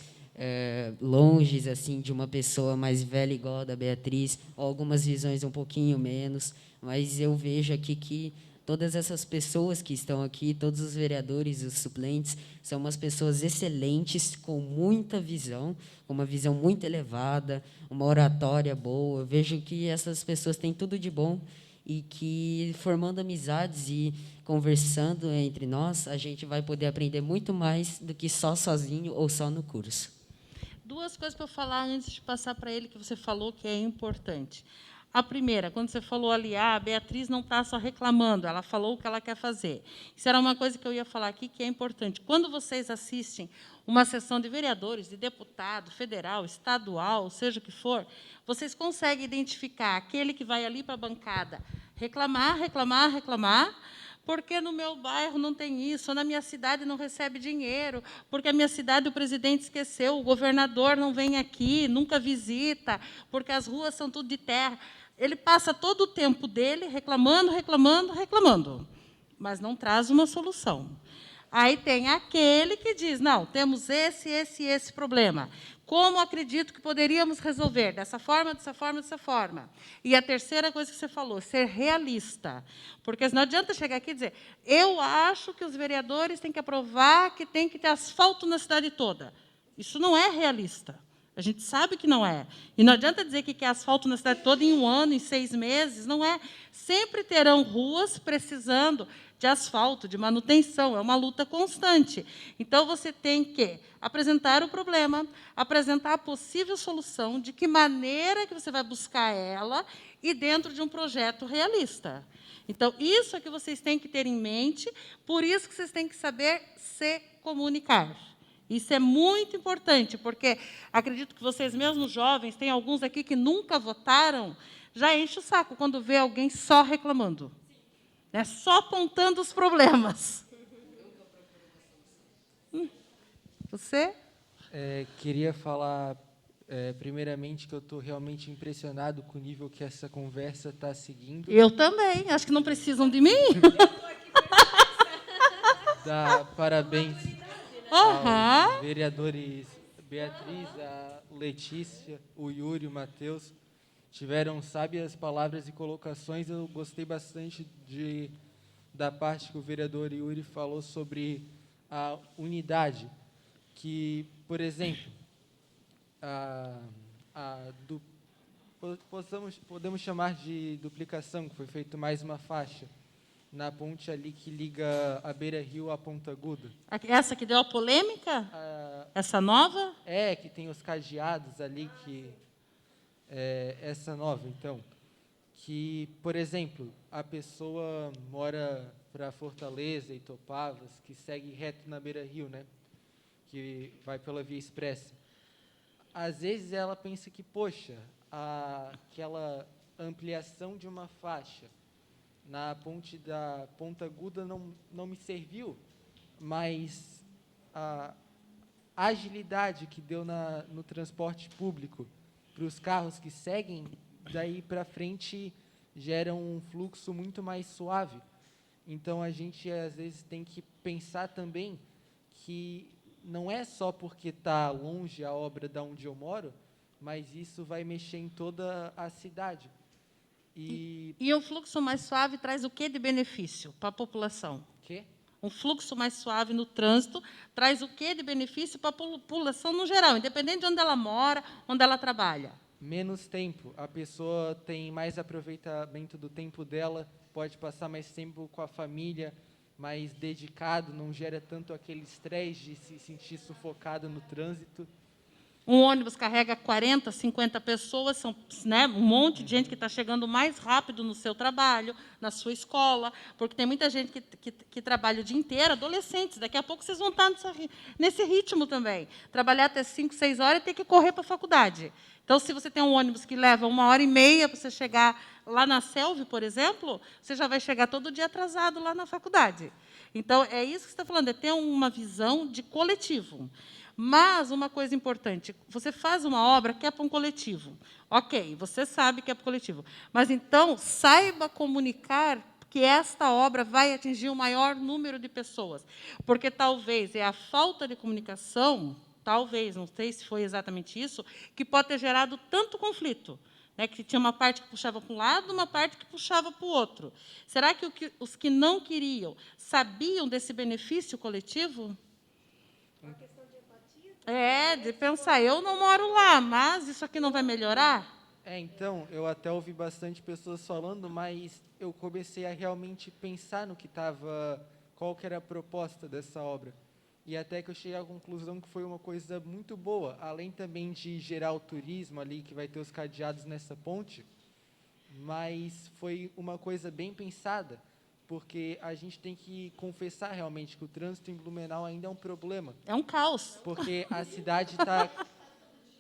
longes assim de uma pessoa mais velha igual a da Beatriz, ou algumas visões um pouquinho menos, mas eu vejo aqui que todas essas pessoas que estão aqui, todos os vereadores e os suplentes, são umas pessoas excelentes, com muita visão, com uma visão muito elevada, uma oratória boa. Eu vejo que essas pessoas têm tudo de bom e que, formando amizades e conversando entre nós, a gente vai poder aprender muito mais do que só sozinho ou só no curso. Duas coisas para eu falar antes de passar para ele, que você falou que é importante. A primeira, quando você falou ali, a Beatriz não está só reclamando, ela falou o que ela quer fazer. Isso era uma coisa que eu ia falar aqui, que é importante. Quando vocês assistem uma sessão de vereadores, de deputado, federal, estadual, seja o que for, vocês conseguem identificar aquele que vai ali para a bancada reclamar, porque no meu bairro não tem isso, ou na minha cidade não recebe dinheiro, porque a minha cidade o presidente esqueceu, o governador não vem aqui, nunca visita, porque as ruas são tudo de terra. Ele passa todo o tempo dele reclamando, reclamando, reclamando, mas não traz uma solução. Aí tem aquele que diz, não, temos esse problema. Como acredito que poderíamos resolver? Dessa forma, dessa forma, dessa forma. E a terceira coisa que você falou, ser realista. Porque não adianta chegar aqui e dizer, eu acho que os vereadores têm que aprovar que tem que ter asfalto na cidade toda. Isso não é realista. A gente sabe que não é. E não adianta dizer que quer asfalto na cidade toda em 1 ano, em 6 meses. Não é. Sempre terão ruas precisando de asfalto, de manutenção. É uma luta constante. Então, você tem que apresentar o problema, apresentar a possível solução, de que maneira que você vai buscar ela e dentro de um projeto realista. Então, isso é que vocês têm que ter em mente, por isso que vocês têm que saber se comunicar. Isso é muito importante, porque acredito que vocês mesmos jovens, tem alguns aqui que nunca votaram, já enche o saco quando vê alguém só reclamando, né? Só apontando os problemas. Você? Queria falar, primeiramente, que eu estou realmente impressionado com o nível que essa conversa está seguindo. Eu também. Acho que não precisam de mim. Dá parabéns aos vereadores Beatriz, a Letícia, o Yuri, o Matheus. Tiveram sábias palavras e colocações. Eu gostei bastante da parte que o vereador Yuri falou sobre a unidade. Que, por exemplo, podemos chamar de duplicação, que foi feito mais uma faixa na ponte ali que liga a Beira-Rio à Ponta Aguda. Essa que deu a polêmica? Essa nova? Que tem os cadeados ali, essa nova, então. Que, por exemplo, a pessoa mora para Fortaleza, Itopavas, que segue reto na Beira-Rio, né? Que vai pela Via Expressa. Às vezes ela pensa que, poxa, aquela ampliação de uma faixa na ponte da Ponta Aguda não me serviu, mas a agilidade que deu no transporte público para os carros que seguem, daí para frente gera um fluxo muito mais suave. Então, a gente, às vezes, tem que pensar também que não é só porque está longe a obra de onde eu moro, mas isso vai mexer em toda a cidade. E o fluxo mais suave traz o quê de benefício para a população? Quê? Um fluxo mais suave no trânsito traz o quê de benefício para a população no geral, independente de onde ela mora, onde ela trabalha? Menos tempo. A pessoa tem mais aproveitamento do tempo dela, pode passar mais tempo com a família, mais dedicado, não gera tanto aquele estresse de se sentir sufocado no trânsito. Um ônibus carrega 40, 50 pessoas, são, né, um monte de gente que está chegando mais rápido no seu trabalho, na sua escola, porque tem muita gente que trabalha o dia inteiro, adolescentes, daqui a pouco vocês vão estar nesse ritmo também. Trabalhar até 5, 6 horas e ter que correr para a faculdade. Então, se você tem um ônibus que leva 1h30 para você chegar lá na Selvi, por exemplo, você já vai chegar todo dia atrasado lá na faculdade. Então, é isso que você está falando, é ter uma visão de coletivo. Mas, uma coisa importante, você faz uma obra que é para um coletivo. Ok, você sabe que é para o coletivo. Mas, então, saiba comunicar que esta obra vai atingir o maior número de pessoas. Porque, talvez, é a falta de comunicação, talvez, não sei se foi exatamente isso, que pode ter gerado tanto conflito. Né, que tinha uma parte que puxava para um lado, uma parte que puxava para o outro. Será que os que não queriam sabiam desse benefício coletivo? De pensar, eu não moro lá, mas isso aqui não vai melhorar? Então, eu até ouvi bastante pessoas falando, mas eu comecei a realmente pensar no que qual que era a proposta dessa obra. E até que eu cheguei à conclusão que foi uma coisa muito boa, além também de gerar o turismo ali, que vai ter os cadeados nessa ponte, mas foi uma coisa bem pensada, porque a gente tem que confessar realmente que o trânsito em Blumenau ainda é um problema. É um caos. Porque a cidade está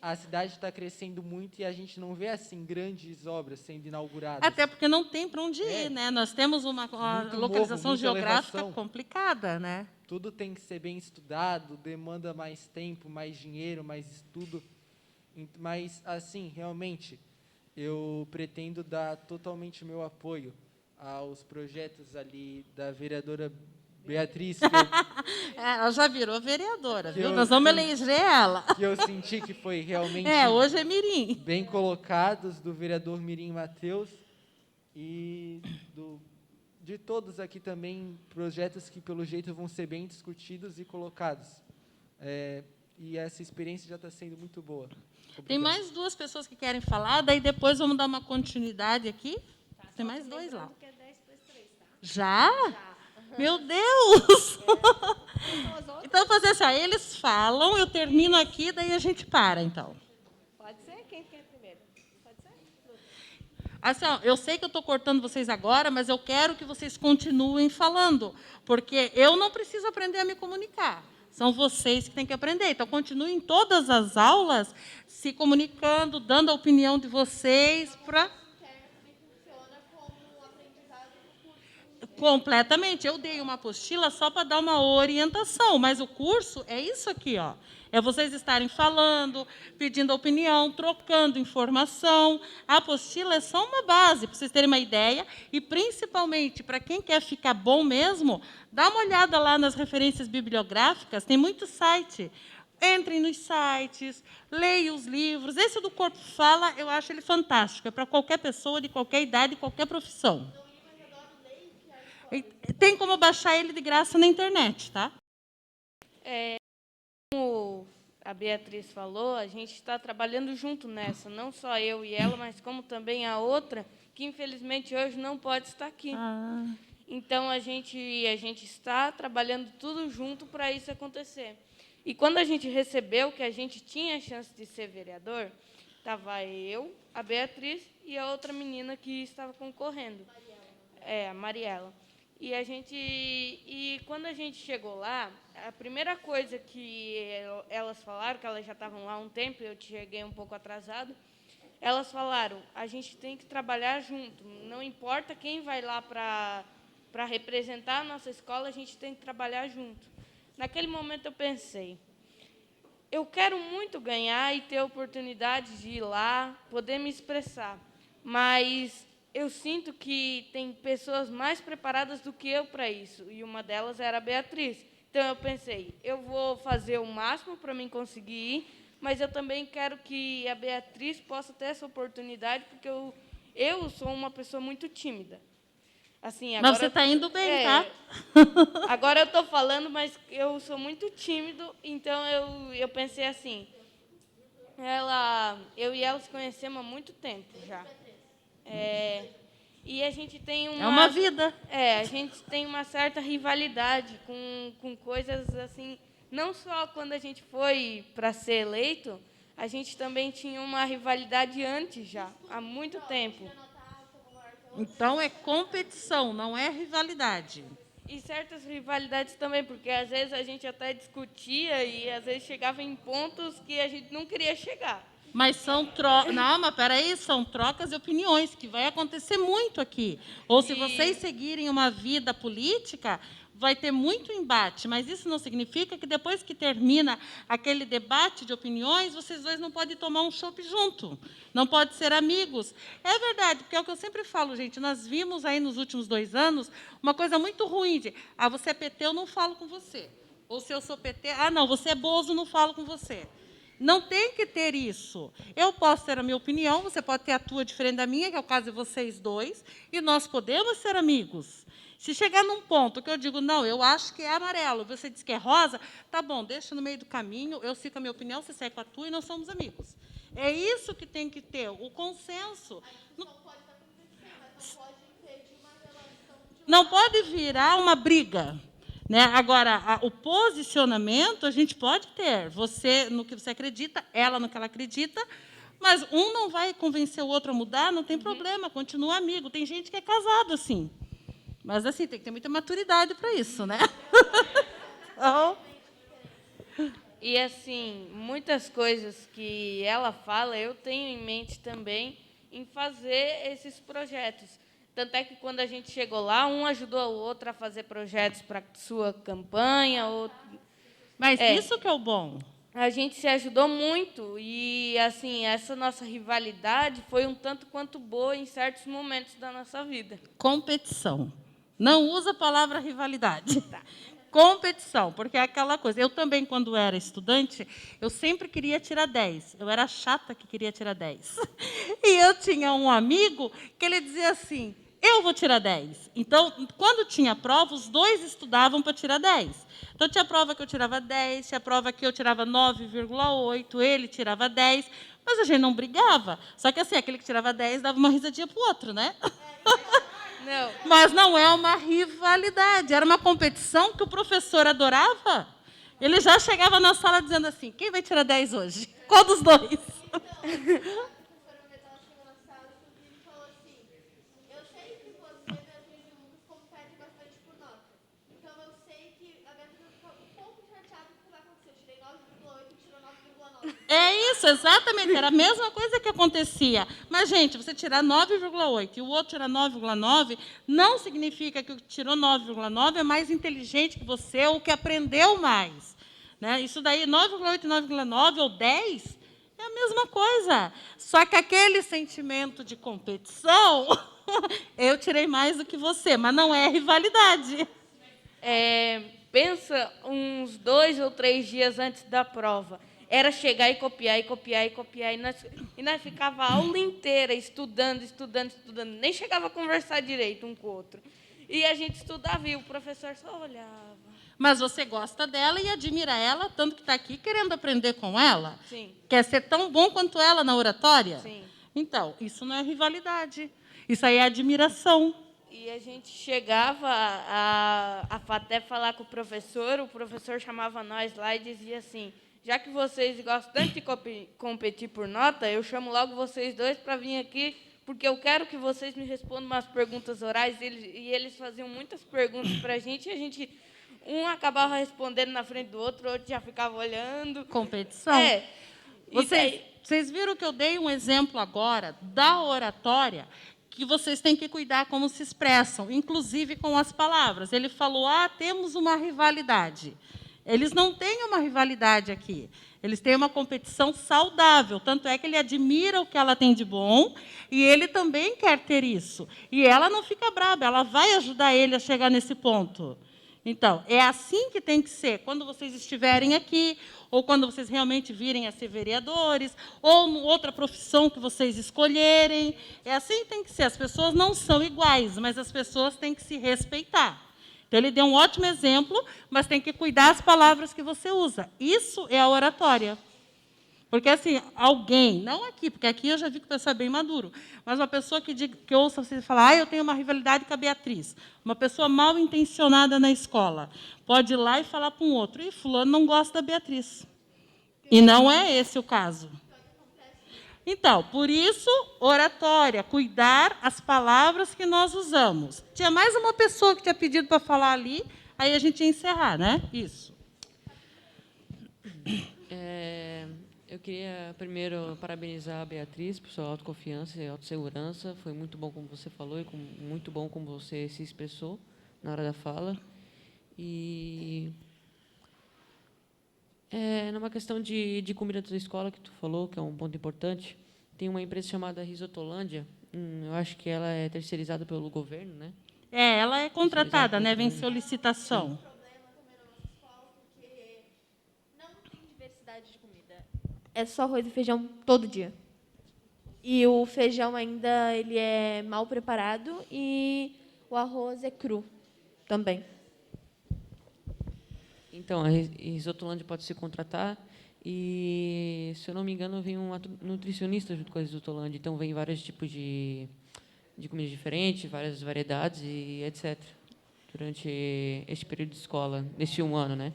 a cidade está crescendo muito e a gente não vê assim grandes obras sendo inauguradas. Até porque não tem para onde ir, né? Nós temos uma Muito localização morro, muita geográfica elevação. complicada, né? Tudo tem que ser bem estudado, demanda mais tempo, mais dinheiro, mais estudo. Mas, assim, realmente, eu pretendo dar totalmente meu apoio aos projetos ali da vereadora Beatriz, Ela já virou vereadora, que viu? eu Nós vamos senti- eleger ela. que eu senti que foi realmente Hoje é mirim. bem colocados, do vereador Mirim Matheus e de todos aqui também, projetos que, pelo jeito, vão ser bem discutidos e colocados. E essa experiência já está sendo muito boa. Tem mais 2 pessoas que querem falar, daí depois vamos dar uma continuidade aqui. Tem mais 2 lá. Já? Meu Deus! Então, fazer assim, ó, eles falam, eu termino aqui, daí a gente para, então. Pode ser? Quem quer primeiro? Pode ser? Assim, ó, eu sei que eu estou cortando vocês agora, mas eu quero que vocês continuem falando, porque eu não preciso aprender a me comunicar. São vocês que têm que aprender. Então, continuem em todas as aulas se comunicando, dando a opinião de vocês para... Completamente. Eu dei uma apostila só para dar uma orientação, mas o curso é isso aqui, ó. É vocês estarem falando, pedindo opinião, trocando informação. A apostila é só uma base, para vocês terem uma ideia, e, principalmente, para quem quer ficar bom mesmo, dá uma olhada lá nas referências bibliográficas, tem muito site. Entrem nos sites, leiam os livros. Esse do Corpo Fala, eu acho ele fantástico. É para qualquer pessoa, de qualquer idade, qualquer profissão. Tem como baixar ele de graça na internet, tá? Como a Beatriz falou, a gente está trabalhando junto nessa, não só eu e ela, mas como também a outra, que infelizmente hoje não pode estar aqui. Então, a gente está trabalhando tudo junto para isso acontecer. E quando a gente recebeu que a gente tinha a chance de ser vereador, estava eu, a Beatriz e a outra menina que estava concorrendo. A Mariela. E quando a gente chegou lá, a primeira coisa que elas falaram, que elas já estavam lá há um tempo, eu cheguei um pouco atrasado, elas falaram, a gente tem que trabalhar junto, não importa quem vai lá para representar a nossa escola, a gente tem que trabalhar junto. Naquele momento eu pensei, eu quero muito ganhar e ter a oportunidade de ir lá, poder me expressar, mas eu sinto que tem pessoas mais preparadas do que eu para isso, e uma delas era a Beatriz. Então, eu pensei, eu vou fazer o máximo para mim conseguir ir, mas eu também quero que a Beatriz possa ter essa oportunidade, porque eu sou uma pessoa muito tímida. Assim, agora, mas você está indo bem, tá? Agora eu estou falando, mas eu sou muito tímido, então eu pensei assim, eu e ela se conhecemos há muito tempo já. E a gente tem uma... É uma vida. A gente tem uma certa rivalidade com coisas assim... Não só quando a gente foi para ser eleito, a gente também tinha uma rivalidade antes já, há muito tempo. Então, é competição, não é rivalidade. E certas rivalidades também, porque às vezes a gente até discutia e às vezes chegava em pontos que a gente não queria chegar. Mas são são trocas de opiniões, que vai acontecer muito aqui. Ou se vocês seguirem uma vida política, vai ter muito embate, mas isso não significa que depois que termina aquele debate de opiniões, vocês dois não podem tomar um chopp junto, não podem ser amigos. É verdade, porque é o que eu sempre falo, gente, nós vimos aí nos últimos 2 anos uma coisa muito ruim de, você é PT, eu não falo com você. Ou se eu sou PT, não, você é Bozo, não falo com você. Não tem que ter isso. Eu posso ter a minha opinião, você pode ter a tua diferente da minha, que é o caso de vocês dois, e nós podemos ser amigos. Se chegar num ponto que eu digo, não, eu acho que é amarelo, você diz que é rosa, tá bom, deixa no meio do caminho, eu sigo a minha opinião, você segue com a tua e nós somos amigos. É isso que tem que ter, o consenso. Não pode virar uma briga. Né? Agora, o posicionamento a gente pode ter. Você no que você acredita, ela no que ela acredita, mas um não vai convencer o outro a mudar, não tem problema, continua amigo. Tem gente que é casado assim. Mas assim, tem que ter muita maturidade para isso, né? Então, E, assim, muitas coisas que ela fala, eu tenho em mente também em fazer esses projetos. Tanto é que, quando a gente chegou lá, um ajudou o outro a fazer projetos para sua campanha. Mas isso que é o bom. A gente se ajudou muito e, assim, essa nossa rivalidade foi um tanto quanto boa em certos momentos da nossa vida. Competição. Não usa a palavra rivalidade. Competição, porque é aquela coisa. Eu também, quando era estudante, eu sempre queria tirar 10. Eu era chata que queria tirar 10. E eu tinha um amigo que ele dizia assim, eu vou tirar 10. Então, quando tinha prova, os dois estudavam para tirar 10. Então, tinha prova que eu tirava 10, tinha prova que eu tirava 9,8, ele tirava 10, mas a gente não brigava. Só que, assim, aquele que tirava 10 dava uma risadinha para o outro, né? Não. Mas não é uma rivalidade, era uma competição que o professor adorava. Ele já chegava na sala dizendo assim, quem vai tirar 10 hoje? Qual dos dois? É isso, exatamente. Era a mesma coisa que acontecia. Mas, gente, você tirar 9,8 e o outro tirar 9,9 não significa que o que tirou 9,9 é mais inteligente que você ou que aprendeu mais. Né? Isso daí, 9,8, 9,9 ou 10, é a mesma coisa. Só que aquele sentimento de competição, eu tirei mais do que você, mas não é rivalidade. Pensa uns 2 ou 3 dias antes da prova. Era chegar e copiar, e copiar, e copiar. E nós ficava a aula inteira estudando, estudando, estudando. Nem chegava a conversar direito um com o outro. E a gente estudava e o professor só olhava. Mas você gosta dela e admira ela, tanto que está aqui querendo aprender com ela? Sim. Quer ser tão bom quanto ela na oratória? Sim. Então, isso não é rivalidade. Isso aí é admiração. E a gente chegava a até falar com o professor chamava nós lá e dizia assim, já que vocês gostam tanto de competir por nota, eu chamo logo vocês dois para vir aqui, porque eu quero que vocês me respondam umas perguntas orais. E eles faziam muitas perguntas para a gente, e a gente, um acabava respondendo na frente do outro, o outro já ficava olhando. Competição. Vocês viram que eu dei um exemplo agora da oratória, que vocês têm que cuidar como se expressam, inclusive com as palavras. Ele falou, temos uma rivalidade. Eles não têm uma rivalidade aqui. Eles têm uma competição saudável. Tanto é que ele admira o que ela tem de bom e ele também quer ter isso. E ela não fica brava, ela vai ajudar ele a chegar nesse ponto. Então, é assim que tem que ser. Quando vocês estiverem aqui, ou quando vocês realmente virem a ser vereadores, ou outra profissão que vocês escolherem, é assim que tem que ser. As pessoas não são iguais, mas as pessoas têm que se respeitar. Então, ele deu um ótimo exemplo, mas tem que cuidar das palavras que você usa. Isso é a oratória. Porque, assim, alguém, não aqui, porque aqui eu já vi que o pessoal é bem maduro, mas uma pessoa que ouça você falar, eu tenho uma rivalidade com a Beatriz, uma pessoa mal intencionada na escola, pode ir lá e falar para um outro, e fulano não gosta da Beatriz. E não é esse o caso. Então, por isso, oratória, cuidar as palavras que nós usamos. Tinha mais uma pessoa que tinha pedido para falar ali, aí a gente ia encerrar, né? Isso. Eu queria, primeiro, parabenizar a Beatriz por sua autoconfiança e autossegurança. Foi muito bom como você falou e muito bom como você se expressou na hora da fala. E numa questão de comida da escola que tu falou, que é um ponto importante, tem uma empresa chamada Risotolândia. Eu acho que ela é terceirizada pelo governo, né? Ela é contratada, né? Vem solicitação. É só arroz e feijão todo dia. E o feijão ainda ele é mal preparado e o arroz é cru também. Então, a Risotolândia pode se contratar e, se eu não me engano, vem um nutricionista junto com a Risotolândia. Então, vem vários tipos de comida diferente, várias variedades e etc. Durante este período de escola, neste 1 ano, né?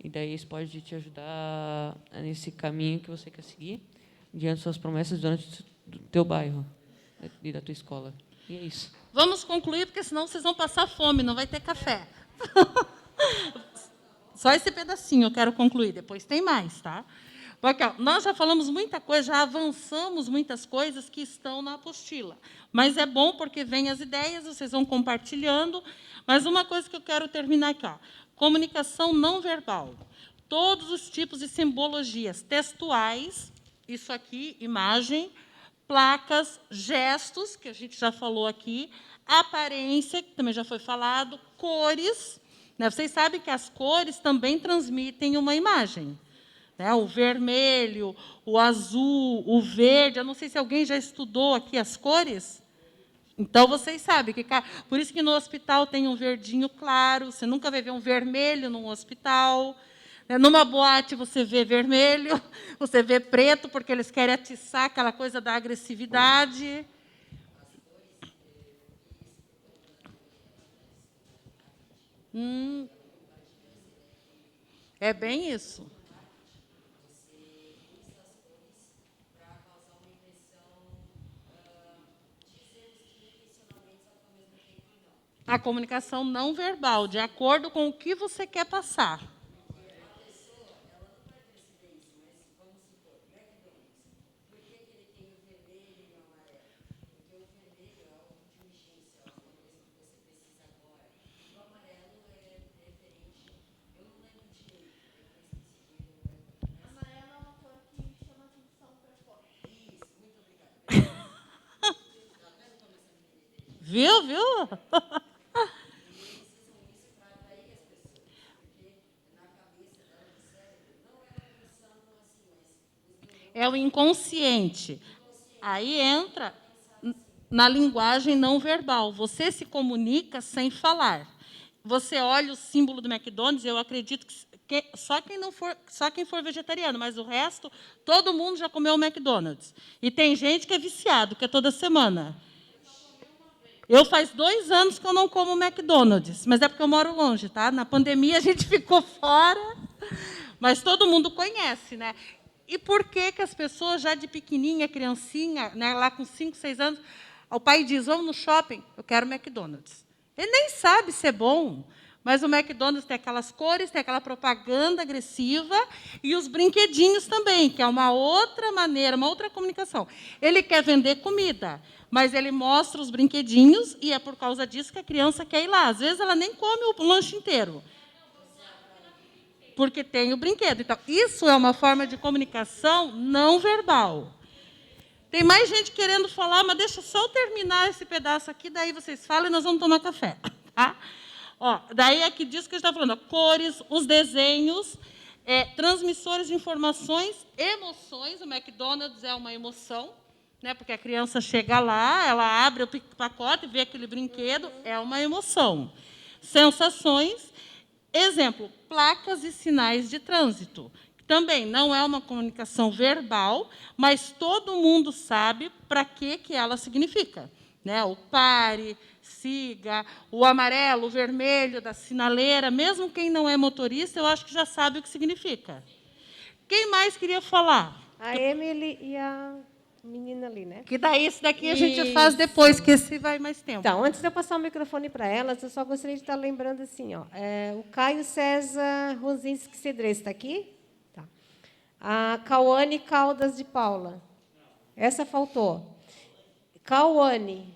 E daí isso pode te ajudar nesse caminho que você quer seguir, diante das suas promessas durante do teu bairro e da tua escola. E é isso. Vamos concluir, porque senão vocês vão passar fome, não vai ter café. só esse pedacinho eu quero concluir, depois tem mais, tá? Porque ó, nós já falamos muita coisa, já avançamos muitas coisas que estão na apostila. Mas é bom porque vem as ideias, vocês vão compartilhando. Mas uma coisa que eu quero terminar aqui, ó, comunicação não verbal. Todos os tipos de simbologias textuais, isso aqui, imagem, placas, gestos, que a gente já falou aqui, aparência, que também já foi falado, cores. Né? Vocês sabem que as cores também transmitem uma imagem. Né? O vermelho, o azul, o verde. Eu não sei se alguém já estudou aqui as cores. Então, vocês sabem que... Por isso que no hospital tem um verdinho claro. Você nunca vai ver um vermelho num hospital. Numa boate, você vê vermelho, você vê preto, porque eles querem atiçar aquela coisa da agressividade. É bem isso. A comunicação não verbal, de acordo com o que você quer passar. Viu? É o inconsciente. Aí entra na linguagem não verbal. Você se comunica sem falar. Você olha o símbolo do McDonald's, eu acredito que só quem for vegetariano, mas o resto, todo mundo já comeu o McDonald's. E tem gente que é viciado, que é toda semana. Eu faz 2 anos que eu não como McDonald's, mas é porque eu moro longe, tá? Na pandemia a gente ficou fora, mas todo mundo conhece, né? E por que as pessoas já de pequenininha, criancinha, né, lá com 5, 6 anos, o pai diz, vamos no shopping, eu quero McDonald's. Ele nem sabe se é bom, mas o McDonald's tem aquelas cores, tem aquela propaganda agressiva e os brinquedinhos também, que é uma outra maneira, uma outra comunicação. Ele quer vender comida, mas ele mostra os brinquedinhos e é por causa disso que a criança quer ir lá. Às vezes, ela nem come o lanche inteiro, porque tem o brinquedo. Então, isso é uma forma de comunicação não verbal. Tem mais gente querendo falar, mas deixa só eu terminar esse pedaço aqui, daí vocês falam e nós vamos tomar café. Tá? Ó, daí é que diz que a gente está falando, cores, os desenhos, transmissores de informações, emoções. O McDonald's é uma emoção, né? Porque a criança chega lá, ela abre o pacote, vê aquele brinquedo, é uma emoção. Sensações, exemplo, placas e sinais de trânsito. Também não é uma comunicação verbal, mas todo mundo sabe para que ela significa. Né? O pare, siga, o amarelo, o vermelho da sinaleira, mesmo quem não é motorista, eu acho que já sabe o que significa. Quem mais queria falar? A Emily e a menina ali, né? Que daí esse daqui a gente faz depois, que esse vai mais tempo. Então, antes de eu passar o microfone para elas, eu só gostaria de estar lembrando assim, ó, o Caio César Rosinski Cedrez está aqui? Tá. A Cauane Caldas de Paula. Essa faltou. Cauane.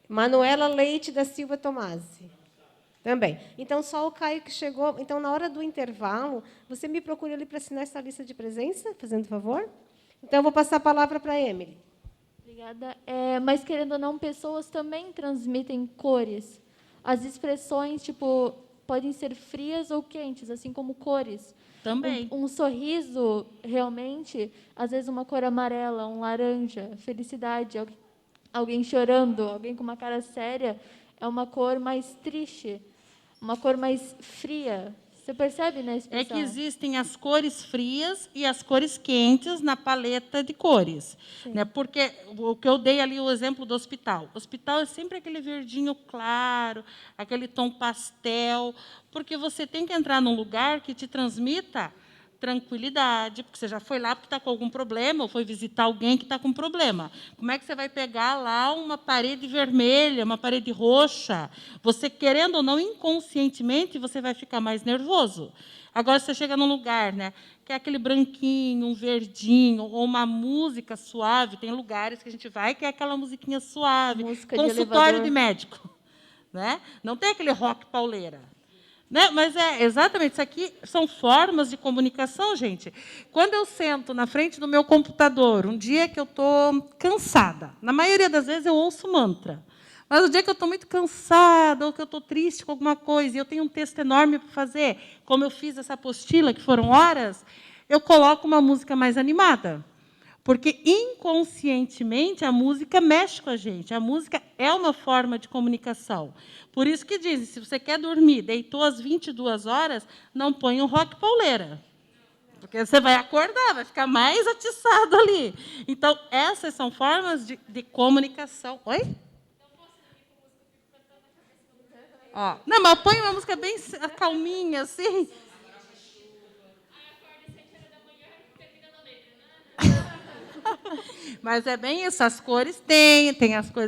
Manuela Leite da Silva Tomasi. Também. Então, só o Caio que chegou. Então, na hora do intervalo, você me procura ali para assinar essa lista de presença, fazendo favor? Então, eu vou passar a palavra para a Emily. Obrigada. Mas, querendo ou não, pessoas também transmitem cores. As expressões, tipo, podem ser frias ou quentes, assim como cores. Também. Um sorriso, realmente, às vezes uma cor amarela, um laranja, felicidade, alguém chorando, alguém com uma cara séria, é uma cor mais triste, uma cor mais fria. Você percebe, né, expressão? É que existem as cores frias e as cores quentes na paleta de cores. Né? Porque o que eu dei ali, o exemplo do hospital. O hospital é sempre aquele verdinho claro, aquele tom pastel, porque você tem que entrar num lugar que te transmita tranquilidade, porque você já foi lá porque está com algum problema, ou foi visitar alguém que está com problema. Como é que você vai pegar lá uma parede vermelha, uma parede roxa? Você, querendo ou não, inconscientemente, você vai ficar mais nervoso. Agora, você chega num lugar, né, que é aquele branquinho, um verdinho, ou uma música suave. Tem lugares que a gente vai que é aquela musiquinha suave, consultório de médico. Né? Não tem aquele rock pauleira. Né? Mas é exatamente isso aqui, são formas de comunicação, gente. Quando eu sento na frente do meu computador, um dia que eu estou cansada, na maioria das vezes eu ouço mantra, mas o dia que eu estou muito cansada, ou que eu estou triste com alguma coisa, e eu tenho um texto enorme para fazer, como eu fiz essa apostila, que foram horas, eu coloco uma música mais animada. Porque, inconscientemente, a música mexe com a gente. A música é uma forma de comunicação. Por isso que dizem, se você quer dormir, deitou às 22 horas, não põe um rock pauleira. Porque você vai acordar, vai ficar mais atiçado ali. Então, essas são formas de comunicação. Oi? Ó, não, mas põe uma música bem calminha, assim. Mas é bem isso, as cores tem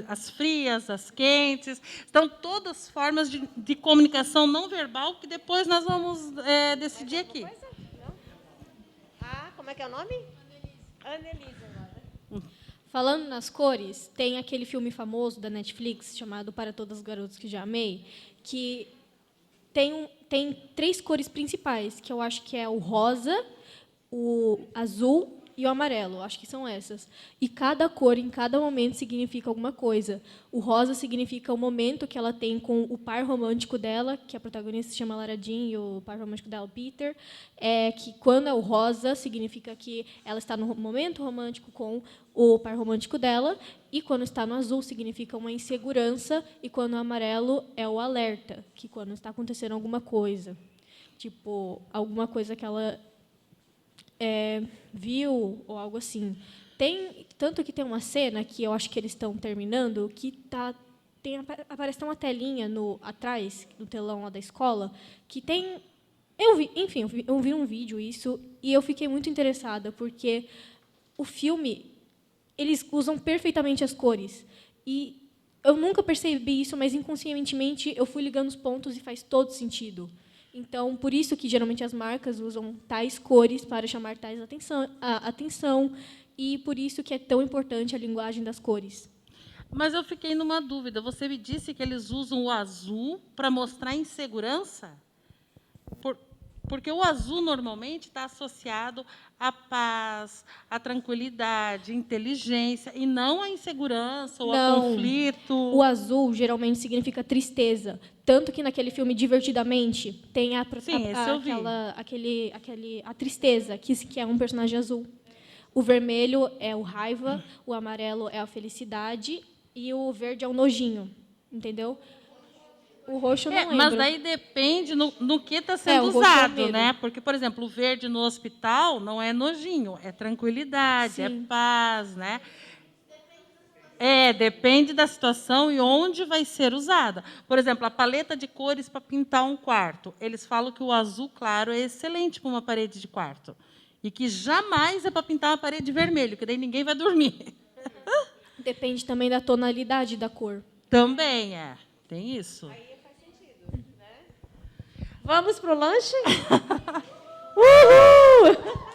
as frias, as quentes, estão todas formas de comunicação não verbal que depois nós vamos decidir aqui. Como é que é o nome? Annelise agora. Falando nas cores, tem aquele filme famoso da Netflix chamado Para Todas as Garotas que Já Amei, que tem 3 cores principais, que eu acho que é o rosa, o azul e o amarelo, acho que são essas. E cada cor, em cada momento, significa alguma coisa. O rosa significa o momento que ela tem com o par romântico dela, que a protagonista se chama Lara Jean, e o par romântico dela, Peter. Que quando é o rosa, significa que ela está no momento romântico com o par romântico dela, e quando está no azul, significa uma insegurança, e quando o amarelo é o alerta, que quando está acontecendo alguma coisa. Tipo, alguma coisa que ela viu, ou algo assim. Tanto que tem uma cena que eu acho que eles estão terminando, que aparece uma telinha atrás, no telão lá da escola, que tem... eu vi um vídeo isso, e eu fiquei muito interessada, porque o filme, eles usam perfeitamente as cores. E eu nunca percebi isso, mas inconscientemente eu fui ligando os pontos e faz todo sentido. Então, por isso que, geralmente, as marcas usam tais cores para chamar tais atenção, e por isso que é tão importante a linguagem das cores. Mas eu fiquei numa dúvida. Você me disse que eles usam o azul para mostrar insegurança? Porque o azul, normalmente, está associado à paz, à tranquilidade, à inteligência, e não à insegurança ou ao conflito. O azul, geralmente, significa tristeza. Tanto que, naquele filme Divertidamente, tem a tristeza, que é um personagem azul. O vermelho é o raiva, o amarelo é a felicidade, e o verde é o nojinho. Entendeu? O roxo eu não lembro. Mas daí depende no que está sendo usado, né? Porque, por exemplo, o verde no hospital não é nojinho, é tranquilidade, é paz, né? Depende da situação e onde vai ser usada. Por exemplo, a paleta de cores para pintar um quarto. Eles falam que o azul claro é excelente para uma parede de quarto. E que jamais é para pintar uma parede vermelha, que daí ninguém vai dormir. Depende também da tonalidade da cor. Também tem isso. Vamos para o lanche? Uhul!